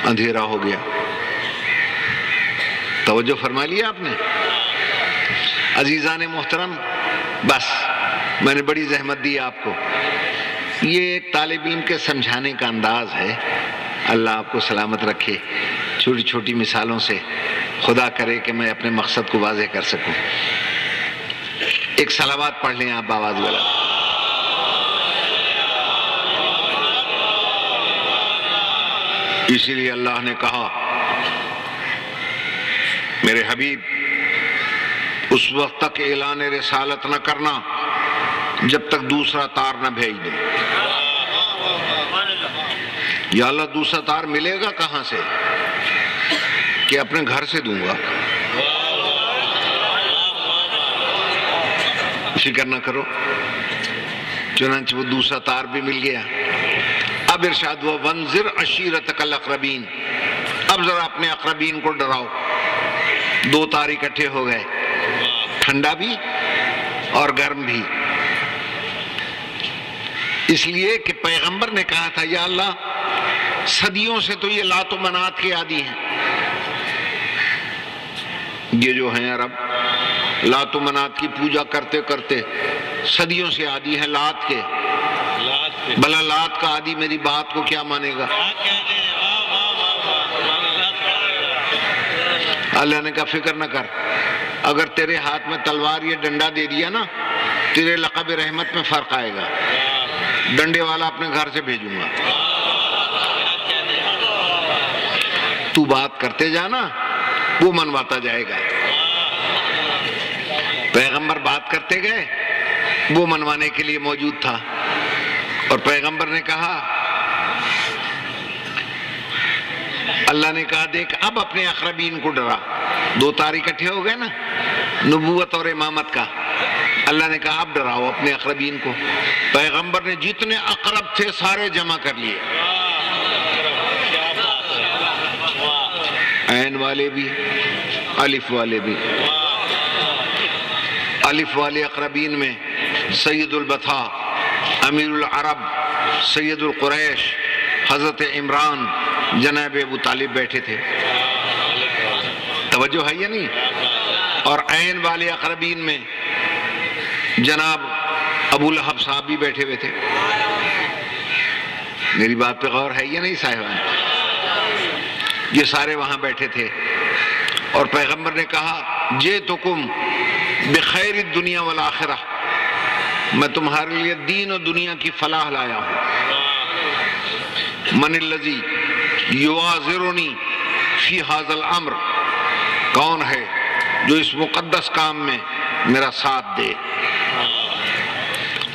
اندھیرا ہو گیا۔ توجہ فرما لیا آپ نے؟ عزیزان محترم، بس میں نے بڑی زحمت دی آپ کو، یہ ایک طالب علم کے سمجھانے کا انداز ہے۔ اللہ آپ کو سلامت رکھے، چھوٹی چھوٹی مثالوں سے خدا کرے کہ میں اپنے مقصد کو واضح کر سکوں۔ ایک صلوات پڑھ لیں آپ باواز والا۔ اسی لیے اللہ نے کہا میرے حبیب اس وقت تک اعلان رسالت نہ کرنا جب تک دوسرا تار نہ بھیج دے۔ یا اللہ دوسرا تار ملے گا کہاں سے کہ اپنے گھر سے دوں گا؟ فکر نہ کرو۔ چنانچہ وہ دوسرا تار بھی مل گیا۔ اب ارشاد ہوا وانذر عشیرتک الاقربین، اب ذرا اپنے اقربین کو ڈراؤ۔ دو تار اکٹھے ہو گئے، ٹھنڈا بھی اور گرم بھی، اس لیے کہ پیغمبر نے کہا تھا یا اللہ صدیوں سے تو یہ لات و منات کے عادی ہیں، یہ جو ہیں عرب لات و منات کی پوجا کرتے کرتے صدیوں سے عادی ہیں لات کے۔ بھلا لات کا عادی میری بات کو کیا مانے گا؟ اللہ نے کہا فکر نہ کر، اگر تیرے ہاتھ میں تلوار یہ ڈنڈا دے دیا نا، تیرے لقب رحمت میں فرق آئے گا، ڈنڈے والا اپنے گھر سے بھیجوں گا، تو بات کرتے جانا وہ منواتا جائے گا۔ پیغمبر بات کرتے گئے، وہ منوانے کے لیے موجود تھا، اور پیغمبر نے کہا، اللہ نے کہا دیکھ اب اپنے اقربین کو ڈرا۔ دو تار اکٹھے ہو گئے نا، نبوت اور امامت کا۔ اللہ نے کہا اب ڈراؤ اپنے اقربین کو۔ پیغمبر نے جتنے اقرب تھے سارے جمع کر لیے، عین والے بھی الف والے بھی۔ الف والے اقربین میں سید البطھا، امیر العرب، سید القریش، حضرت عمران، جناب ابو طالب بیٹھے تھے۔ توجہ ہے یا نہیں؟ اور عین والے اقربین میں جناب ابو لہب صاحب بھی بیٹھے ہوئے تھے۔ میری بات پہ غور ہے یا نہیں صاحبان؟ یہ سارے وہاں بیٹھے تھے اور پیغمبر نے کہا جئتکم بخیر الدنیا والآخرہ، میں تمہارے لیے دین و دنیا کی فلاح لایا ہوں۔ من الذی یوازرنی فی ھذا الامر، کون ہے جو اس مقدس کام میں میرا ساتھ دے،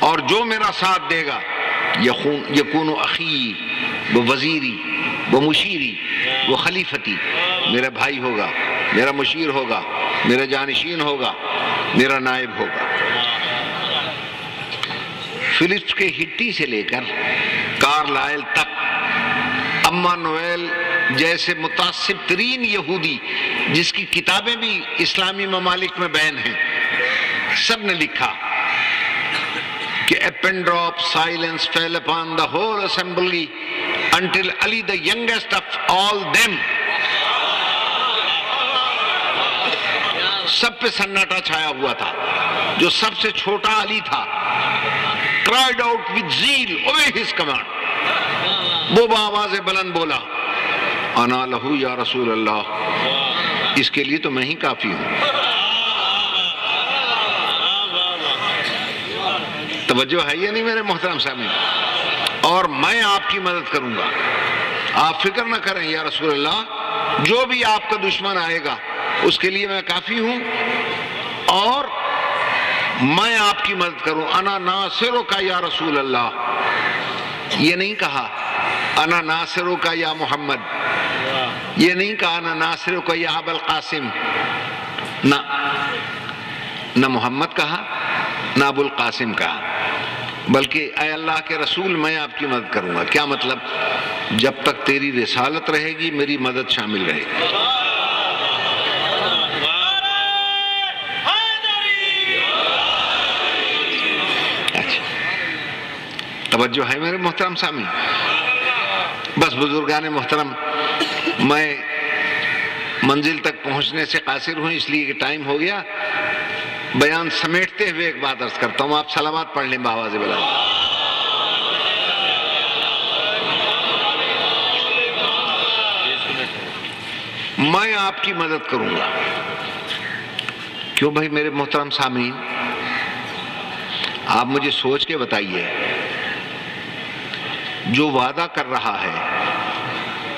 اور جو میرا ساتھ دے گا یکون اخی و وزیری و مشیری و خلیفتی، میرا بھائی ہوگا، میرا مشیر ہوگا، میرا جانشین ہوگا، میرا نائب ہوگا۔ فلپس کے ہٹی سے لے کر کارلائل تک، اما نویل جیسے متعصب ترین یہودی جس کی کتابیں بھی اسلامی ممالک میں بین ہیں، سب نے لکھا کہ a pin drop silence fell upon the whole assembly until Ali, the youngest of all them، سب پہ سناٹا چھایا ہوا تھا، جو سب سے چھوٹا علی تھا cried out with zeal obey his command، وہ بآواز بلند بولا انا لہو یا رسول اللہ، اس کے لیے تو میں ہی کافی ہوں۔ توجہ ہے یہ نہیں میرے محترم سامعین؟ اور میں آپ کی مدد کروں گا، آپ فکر نہ کریں یا رسول اللہ، جو بھی آپ کا دشمن آئے گا اس کے لیے میں کافی ہوں، اور میں آپ کی مدد کروں۔ انا ناصرک یا رسول اللہ، یہ نہیں کہا انا ناصرک یا محمد، یہ نہیں کہا انا ناصرک یا ابا القاسم، نہ محمد کہا نہ ابو القاسم کہا، بلکہ اے اللہ کے رسول میں آپ کی مدد کروں گا۔ کیا مطلب؟ جب تک تیری رسالت رہے گی میری مدد شامل رہے گی۔ اچھا، توجہ ہے میرے محترم سامعین؟ بس بزرگان محترم، میں منزل تک پہنچنے سے قاصر ہوں، اس لیے کہ ٹائم ہو گیا۔ بیان سمیٹتے ہوئے ایک بات عرض کرتا ہوں، آپ صلوات پڑھ لیں بآواز بلند۔ میں آپ کی مدد کروں گا۔ کیوں بھائی میرے محترم سامعین؟ آپ مجھے سوچ کے بتائیے، جو وعدہ کر رہا ہے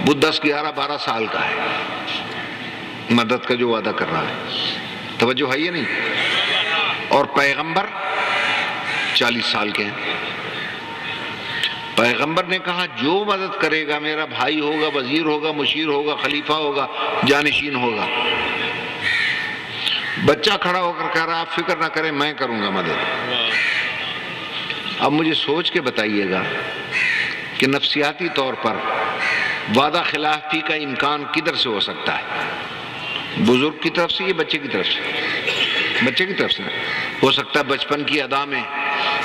وہ 10 11 12 سال کا ہے، مدد کا جو وعدہ کر رہا ہے، توجہ ہے یہ نہیں؟ اور پیغمبر 40 سال کے ہیں۔ پیغمبر نے کہا جو مدد کرے گا میرا بھائی ہوگا، وزیر ہوگا، مشیر ہوگا، خلیفہ ہوگا، جانشین ہوگا۔ بچہ کھڑا ہو کر کہہ رہا آپ فکر نہ کریں میں کروں گا مدد۔ اب مجھے سوچ کے بتائیے گا کہ نفسیاتی طور پر وعدہ خلافی کا امکان کدھر سے ہو سکتا ہے؟ بزرگ کی طرف سے یا بچے کی طرف سے؟ بچے کی طرف سے ہو سکتا ہے، بچپن کی ادا میں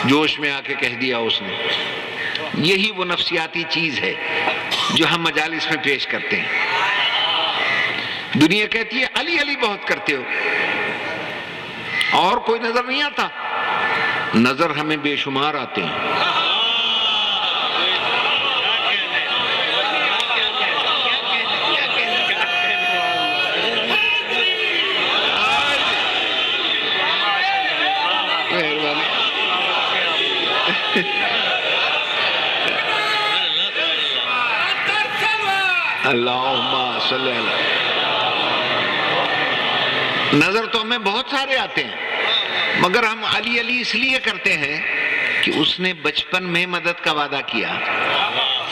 جوش میں آ کے کہہ دیا اس نے۔ یہی وہ نفسیاتی چیز ہے جو ہم مجالس میں پیش کرتے ہیں۔ دنیا کہتی ہے علی علی بہت کرتے ہو، اور کوئی نظر نہیں آتا؟ نظر ہمیں بے شمار آتے ہیں۔ اللہم صلی اللہ، نظر تو ہمیں بہت سارے آتے ہیں، مگر ہم علی علی اس لیے کرتے ہیں کہ اس نے بچپن میں مدد کا وعدہ کیا۔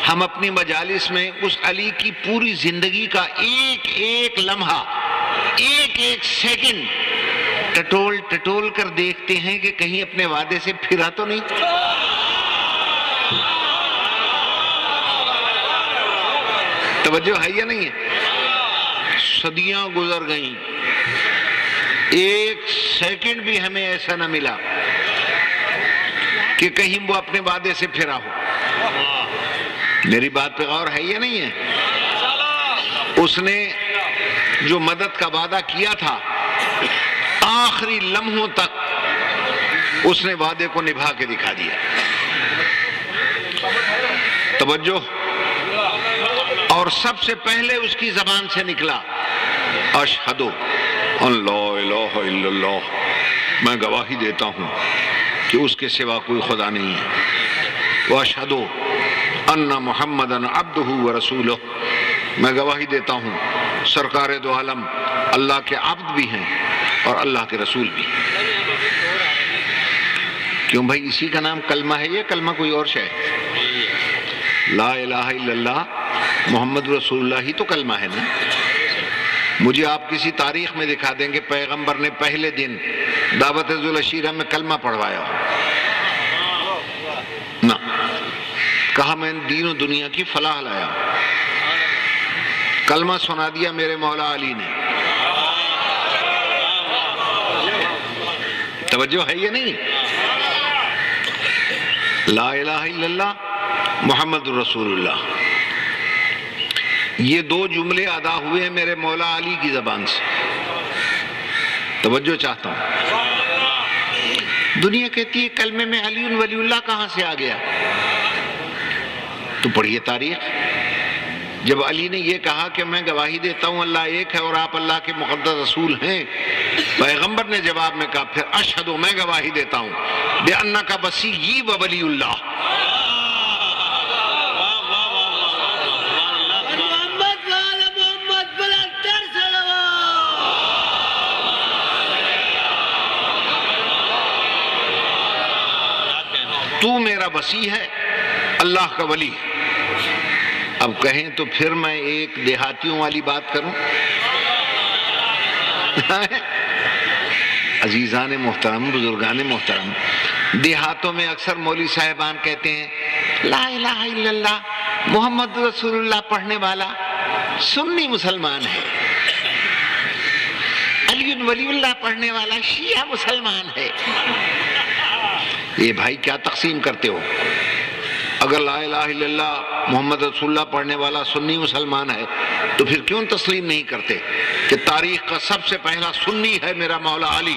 ہم اپنی مجالس میں اس علی کی پوری زندگی کا ایک ایک لمحہ، ایک ایک سیکنڈ ٹٹول ٹٹول کر دیکھتے ہیں کہ کہیں اپنے وعدے سے پھرا تو نہیں۔ توجہ ہے یا نہیں ہے؟ صدیاں گزر گئیں، ایک سیکنڈ بھی ہمیں ایسا نہ ملا کہ کہیں وہ اپنے وعدے سے پھرا ہو۔ میری بات پہ غور ہے یا نہیں ہے؟ اس نے جو مدد کا وعدہ کیا تھا آخری لمحوں تک اس نے وعدے کو نبھا کے دکھا دیا۔ توجہ، اور سب سے پہلے اس کی زبان سے نکلا اشہدو ان لا الہ الا اللہ، میں گواہی دیتا ہوں کہ اس کے سوا کوئی خدا نہیں ہے، واشہدو ان محمدً عبدہ ورسولہ، میں گواہی دیتا ہوں سرکار دو عالم اللہ کے عبد بھی ہیں اور اللہ کے رسول بھی۔ کیوں بھائی، اسی کا نام کلمہ ہے، یہ کلمہ کوئی اور شے ہے؟ لا الہ الا اللہ محمد رسول اللہ ہی تو کلمہ ہے نا۔ مجھے آپ کسی تاریخ میں دکھا دیں گے پیغمبر نے پہلے دن دعوت ذوالعشیرہ میں کلمہ پڑھوایا ہو؟ نہ، کہا میں دین و دنیا کی فلاح لایا، کلمہ سنا دیا میرے مولا علی نے۔ توجہ ہے یہ نہیں؟ لا الہ الا اللہ محمد رسول اللہ، یہ دو جملے ادا ہوئے ہیں میرے مولا علی کی زبان سے۔ توجہ چاہتا ہوں۔ دنیا کہتی ہے کلمے میں علی ولی اللہ کہاں سے آ گیا؟ تو پڑھیے تاریخ، جب علی نے یہ کہا کہ میں گواہی دیتا ہوں اللہ ایک ہے اور آپ اللہ کے مقدس رسول ہیں، پیغمبر نے جواب میں کہا پھر اشہدو، میں گواہی دیتا ہوں بِأَنَّكَ وَسِيِّي وَوَلِيُّ اللَّهِ، تو میرا وصی ہے، اللہ کا ولی۔ اب کہیں تو پھر میں ایک دیہاتیوں والی بات کروں۔ عزیزان محترم، بزرگان محترم، دیہاتوں میں اکثر مولوی صاحبان کہتے ہیں لا الہ الا اللہ محمد رسول اللہ پڑھنے والا سنی مسلمان ہے، علی ولی اللہ پڑھنے والا شیعہ مسلمان ہے۔ یہ بھائی کیا تقسیم کرتے ہو؟ اگر لا الہ الا اللہ محمد رسول اللہ پڑھنے والا سنی مسلمان ہے تو پھر کیوں تسلیم نہیں کرتے کہ تاریخ کا سب سے پہلا سنی ہے میرا مولا علی؟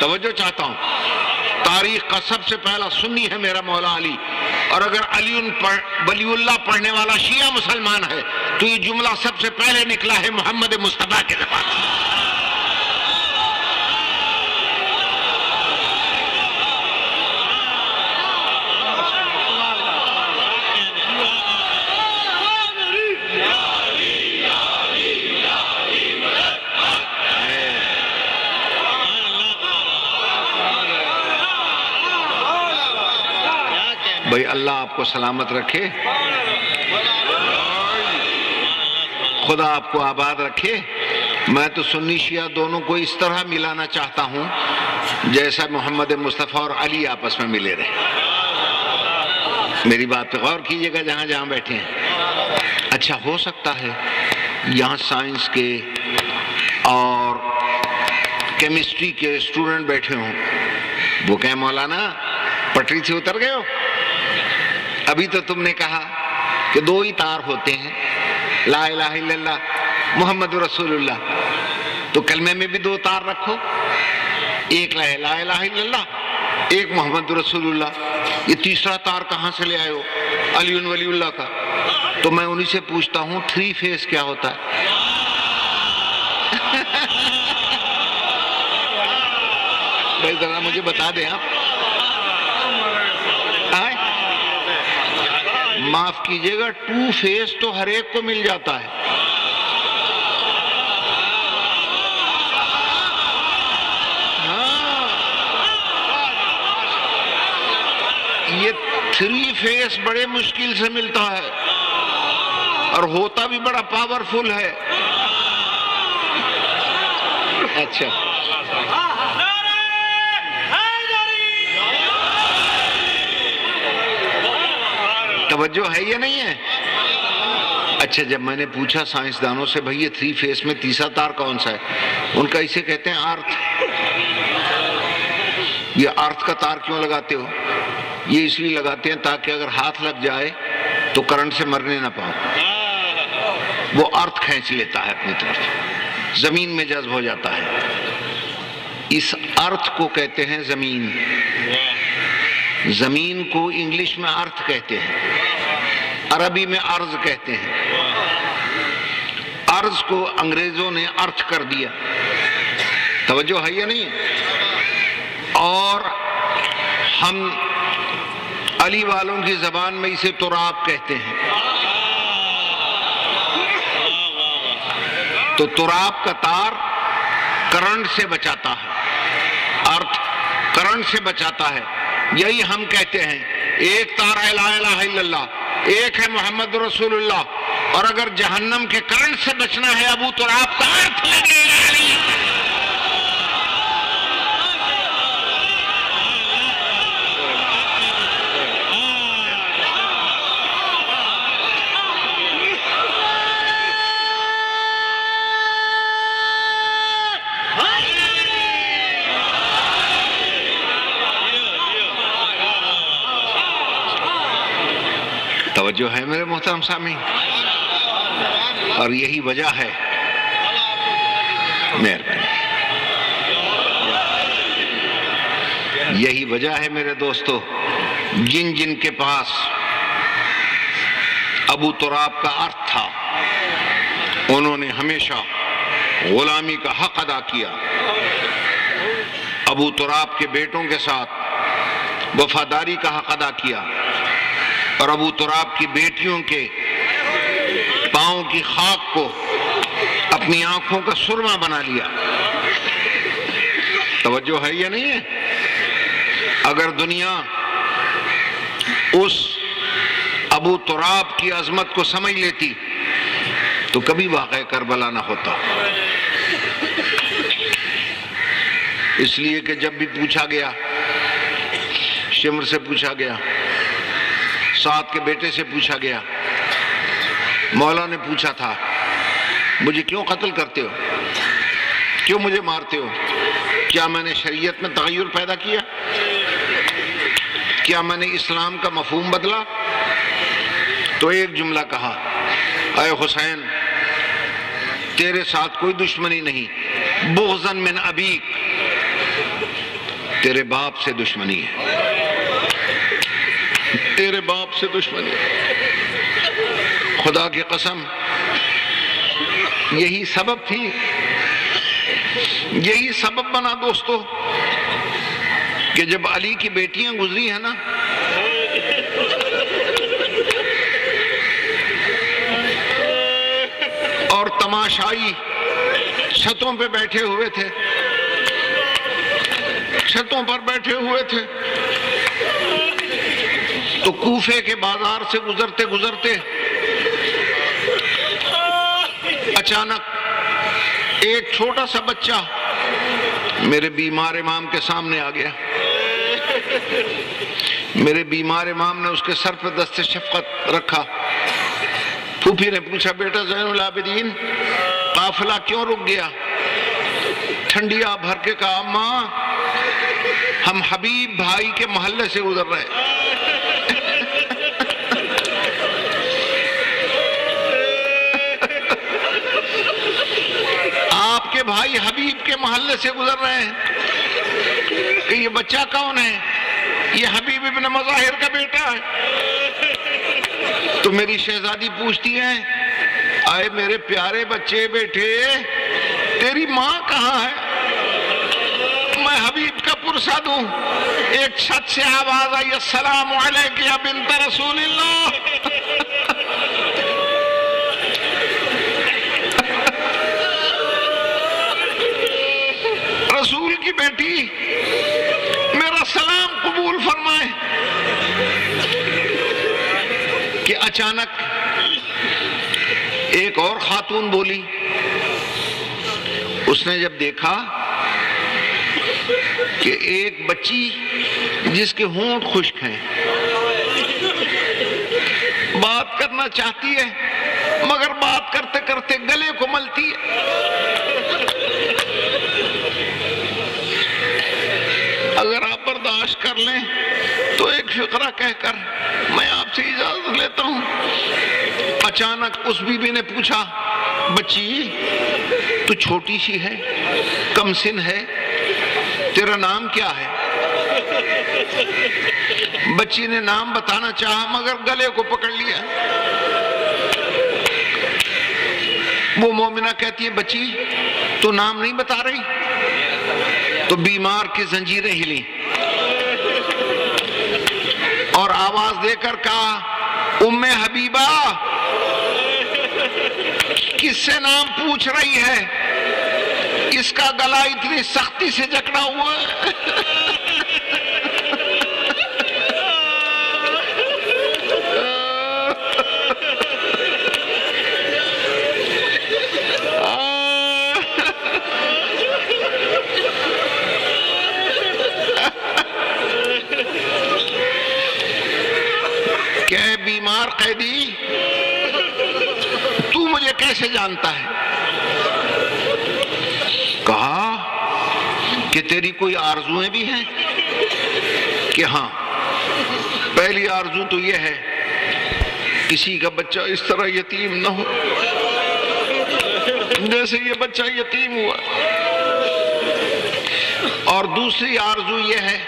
توجہ چاہتا ہوں، تاریخ کا سب سے پہلا سنی ہے میرا مولا علی، اور اگر علی ولی اللہ پڑھنے والا شیعہ مسلمان ہے تو یہ جملہ سب سے پہلے نکلا ہے محمد مصطفیٰ کے زبان سے۔ بھائی اللہ آپ کو سلامت رکھے، خدا آپ کو آباد رکھے۔ میں تو سنی شیعہ دونوں کو اس طرح ملانا چاہتا ہوں جیسا محمد مصطفیٰ اور علی آپس میں ملے رہے۔ میری بات پہ غور کیجئے گا جہاں جہاں بیٹھے ہیں۔ اچھا ہو سکتا ہے یہاں سائنس کے اور کیمسٹری کے اسٹوڈنٹ بیٹھے ہوں، وہ کہیں مولانا پٹری سے اتر گئے ہو؟ ابھی تو تم نے کہا کہ دو ہی تار ہوتے ہیں، لا الہ الا اللہ محمد رسول اللہ، تو کلمے میں بھی دو تار رکھو، ایک لا الہ الا اللہ، ایک محمد رسول اللہ، یہ تیسرا تار کہاں سے لے آئے ہو؟ علی ولی اللہ کا۔ تو میں انہی سے پوچھتا ہوں 3 فیس کیا ہوتا ہے؟ بھائی ذرا مجھے بتا دیں آپ۔ معاف کیجئے گا 2 فیس تو ہر ایک کو مل جاتا ہے۔ یہ 3 فیس بڑے مشکل سے ملتا ہے اور ہوتا بھی بڑا پاورفل ہے۔ اچھا توجہ ہے یا نہیں ہے؟ اچھا جب میں نے پوچھا سائنسدانوں سے بھئی یہ 3 فیس میں تیسرا تار کون سا ہے، ان کا اسے کہتے ہیں آرتھ۔ یہ آرتھ کا تار کیوں لگاتے ہو؟ یہ اس لیے لگاتے ہیں تاکہ اگر ہاتھ لگ جائے تو کرنٹ سے مرنے نہ پاؤ، وہ ارتھ کھینچ لیتا ہے اپنی طرف، زمین میں جذب ہو جاتا ہے۔ اس ارتھ کو کہتے ہیں زمین. زمین کو انگلش میں ارتھ کہتے ہیں، عربی میں ارض کہتے ہیں. ارض کو انگریزوں نے ارتھ کر دیا. توجہ ہے یا نہیں؟ اور ہم علی والوں کی زبان میں اسے تراب کہتے ہیں. تو تراب کا تار کرنٹ سے بچاتا ہے، ارتھ کرنٹ سے بچاتا ہے. یہی ہم کہتے ہیں، ایک تار ہے لا الہ الا اللہ، ایک ہے محمد رسول اللہ. اور اگر جہنم کے کرنٹ سے بچنا ہے ابو تراب کا ارتھ لگے گا. توجہ ہے میرے محترم سامعین؟ اور یہی وجہ ہے، مہربانی، یہی وجہ ہے میرے دوستو، جن جن کے پاس ابو تراب کا ارتھ تھا انہوں نے ہمیشہ غلامی کا حق ادا کیا. ابو تراب کے بیٹوں کے ساتھ وفاداری کا حق ادا کیا، اور ابو تراب کی بیٹیوں کے پاؤں کی خاک کو اپنی آنکھوں کا سرما بنا لیا. توجہ ہے یا نہیں ہے؟ اگر دنیا اس ابو تراب کی عظمت کو سمجھ لیتی تو کبھی واقعہ کربلا نہ ہوتا. اس لیے کہ جب بھی پوچھا گیا، شمر سے پوچھا گیا، سعد کے بیٹے سے پوچھا گیا، مولا نے پوچھا تھا مجھے کیوں قتل کرتے ہو، کیوں مجھے مارتے ہو؟ کیا میں نے شریعت میں تغیر پیدا کیا؟ کیا میں نے اسلام کا مفہوم بدلا؟ تو ایک جملہ کہا، اے حسین تیرے ساتھ کوئی دشمنی نہیں، بغضاً من ابیک، تیرے باپ سے دشمنی ہے، تیرے باپ سے دشمنی. خدا کی قسم یہی سبب تھی، یہی سبب بنا دوستو کہ جب علی کی بیٹیاں گزری ہیں نا، اور تماشائی چھتوں پہ بیٹھے ہوئے تھے، چھتوں پر بیٹھے ہوئے تھے، تو کوفے کے بازار سے گزرتے گزرتے اچانک ایک چھوٹا سا بچہ میرے بیمار امام کے سامنے آ گیا. میرے بیمار امام نے اس کے سر پہ دست شفقت رکھا. پھوپھی نے پوچھا بیٹا زین العابدین قافلہ کیوں رک گیا؟ ٹھنڈی آب بھر کے کہا ماں ہم حبیب بھائی کے محلے سے گزر رہے. آپ کے بھائی حبیب کے محلے سے گزر رہے ہیں کہ یہ بچہ کون ہے؟ یہ حبیب ابن مظاہر کا بیٹا ہے. تو میری شہزادی پوچھتی ہے آئے میرے پیارے بچے بیٹے تیری ماں کہاں ہے؟ میں حبیب کا پرسہ دوں. ایک چھت سے آواز آئی السلام علیک یا بنت رسول اللہ. رسول کی بیٹی میرا سلام قبول فرمائے. کہ اچانک ایک اور خاتون بولی. اس نے جب دیکھا کہ ایک بچی جس کے ہونٹ خشک ہیں بات کرنا چاہتی ہے مگر بات کرتے کرتے گلے کو ملتی ہے. اگر آپ برداشت کر لیں تو ایک فقرہ کہہ کر میں آپ سے اجازت لیتا ہوں. اچانک اس بی بی نے پوچھا بچی تو چھوٹی سی ہے، کم سن ہے، تیرا نام کیا ہے؟ بچی نے نام بتانا چاہا مگر گلے کو پکڑ لیا۔ وہ مومنہ کہتی ہے بچی تو نام نہیں بتا رہی؟ تو بیمار کی زنجیریں ہلیں اور آواز دے کر کہا ام حبیبہ کس سے نام پوچھ رہی ہے؟ اس کا گلا اتنی سختی سے جکڑا ہوا ہے۔ کہ بیمار قیدی تو مجھے کیسے جانتا ہے؟ کہا کہ تیری کوئی آرزویں بھی ہیں؟ کہ ہاں، پہلی آرزو تو یہ ہے کسی کا بچہ اس طرح یتیم نہ ہو جیسے یہ بچہ یتیم ہوا، اور دوسری آرزو یہ ہے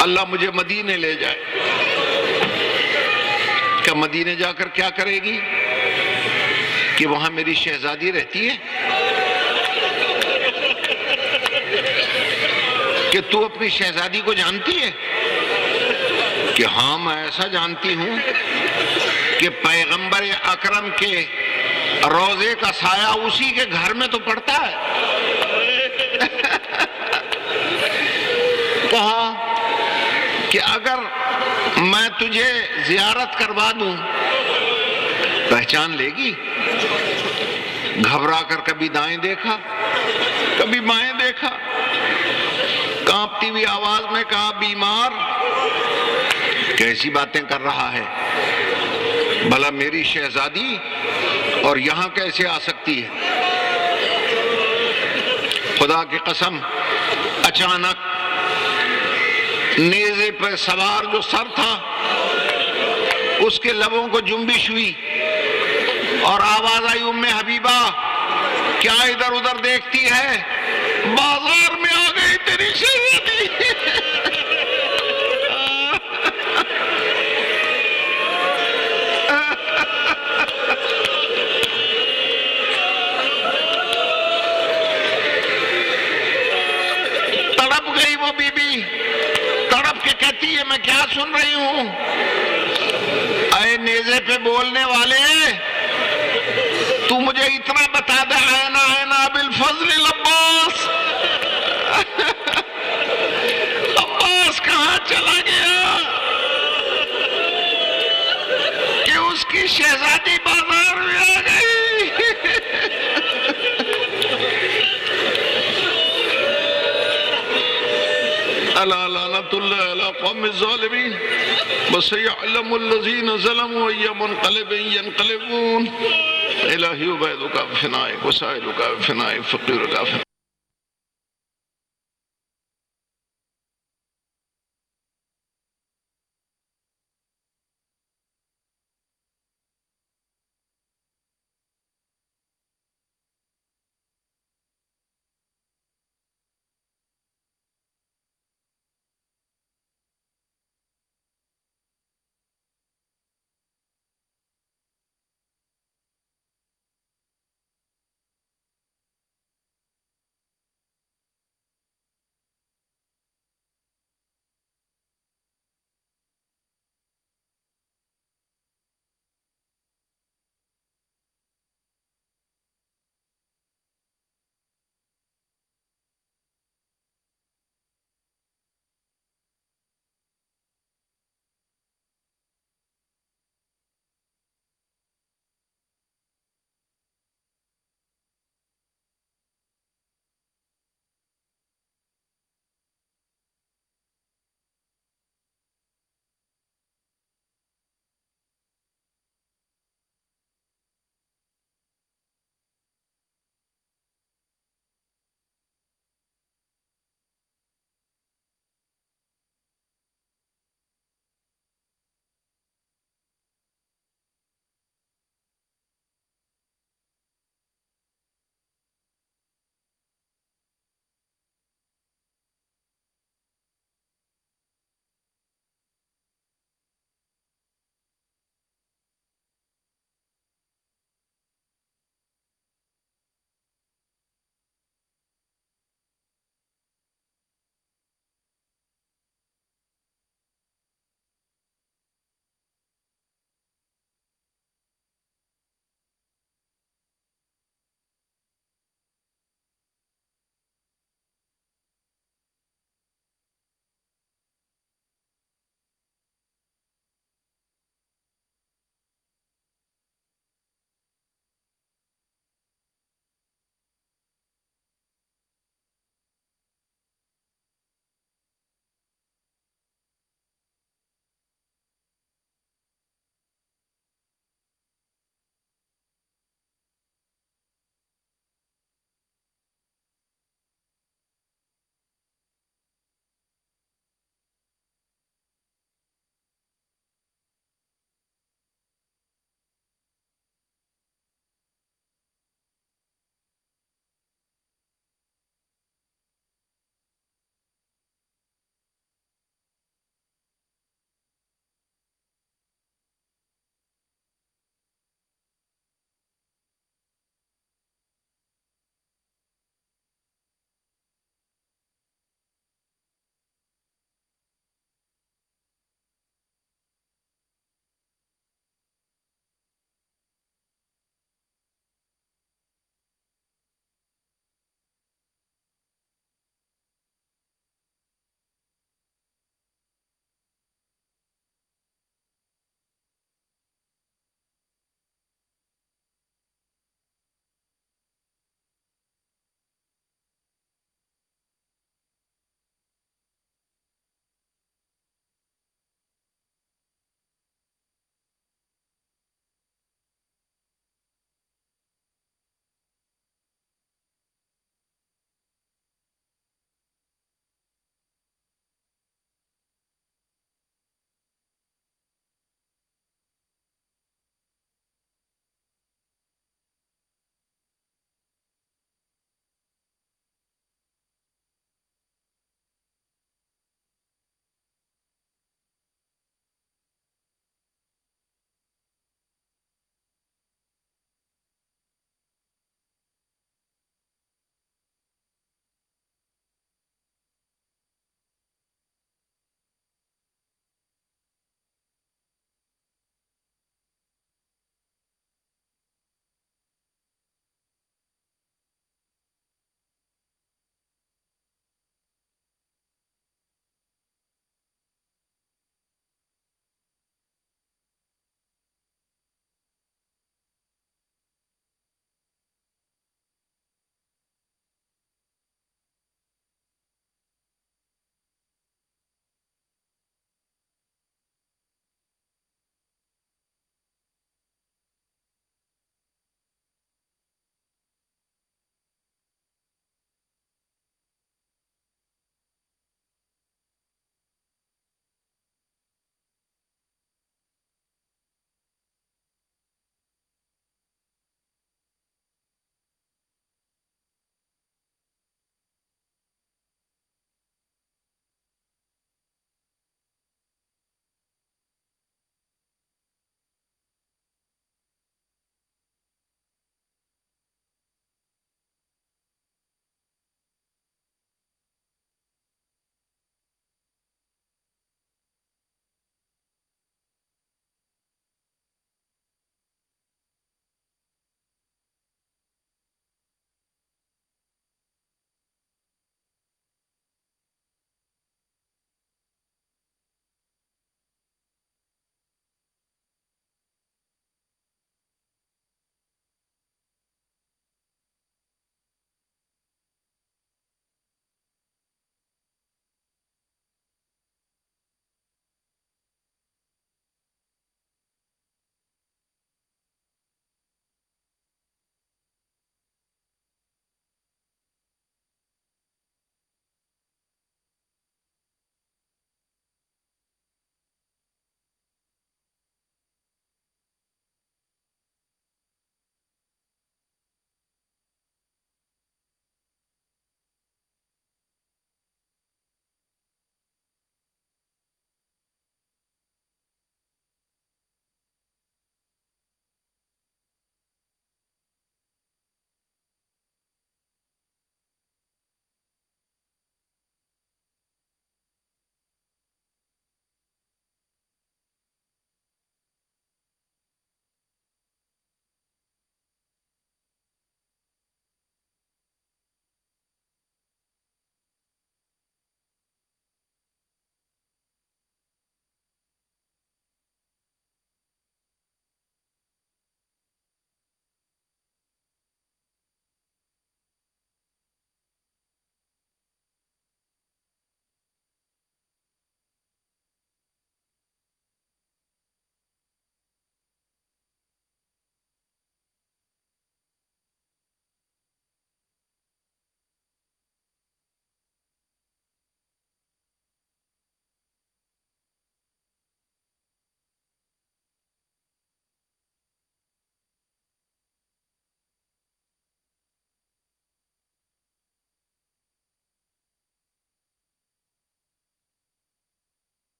اللہ مجھے مدینے لے جائے۔ کہ مدینے جا کر کیا کرے گی؟ کہ وہاں میری شہزادی رہتی ہے۔ کہ تو اپنی شہزادی کو جانتی ہے؟ کہ ہاں میں ایسا جانتی ہوں کہ پیغمبر اکرم کے روضے کا سایہ اسی کے گھر میں تو پڑتا ہے۔ کہا کہ اگر میں تجھے زیارت کروا دوں پہچان لے گی؟ گھبرا کر کبھی دائیں دیکھا کبھی بائیں دیکھا، کانپتی ہوئی آواز میں کہا بیمار کیسی باتیں کر رہا ہے؟ بھلا میری شہزادی اور یہاں کیسے آ سکتی ہے؟ خدا کی قسم اچانک نیزے پر سوار جو سر تھا اس کے لبوں کو جنبش ہوئی اور آواز آئی ام حبیبہ کیا ادھر ادھر دیکھتی ہے؟ بازار میں آ گئی تیری شہزادی۔ تڑپ گئی وہ بی بی، تڑپ کے کہتی ہے میں کیا سن رہی ہوں؟ اے نیزے پہ بولنے والے تو مجھے اتنا بتا دے اینا اینا بالفضل العباس، عباس کہاں چلا گیا کہ اس کی شہزادی بازار میں آ گئی؟ الا لعنت اللہ علی قوم الظالمین وسيعلم الذين ظلموا أي منقلب ينقلبون۔ الہی عبیدک بفنائک وسائلک بفنائک فقیرک بفنائک۔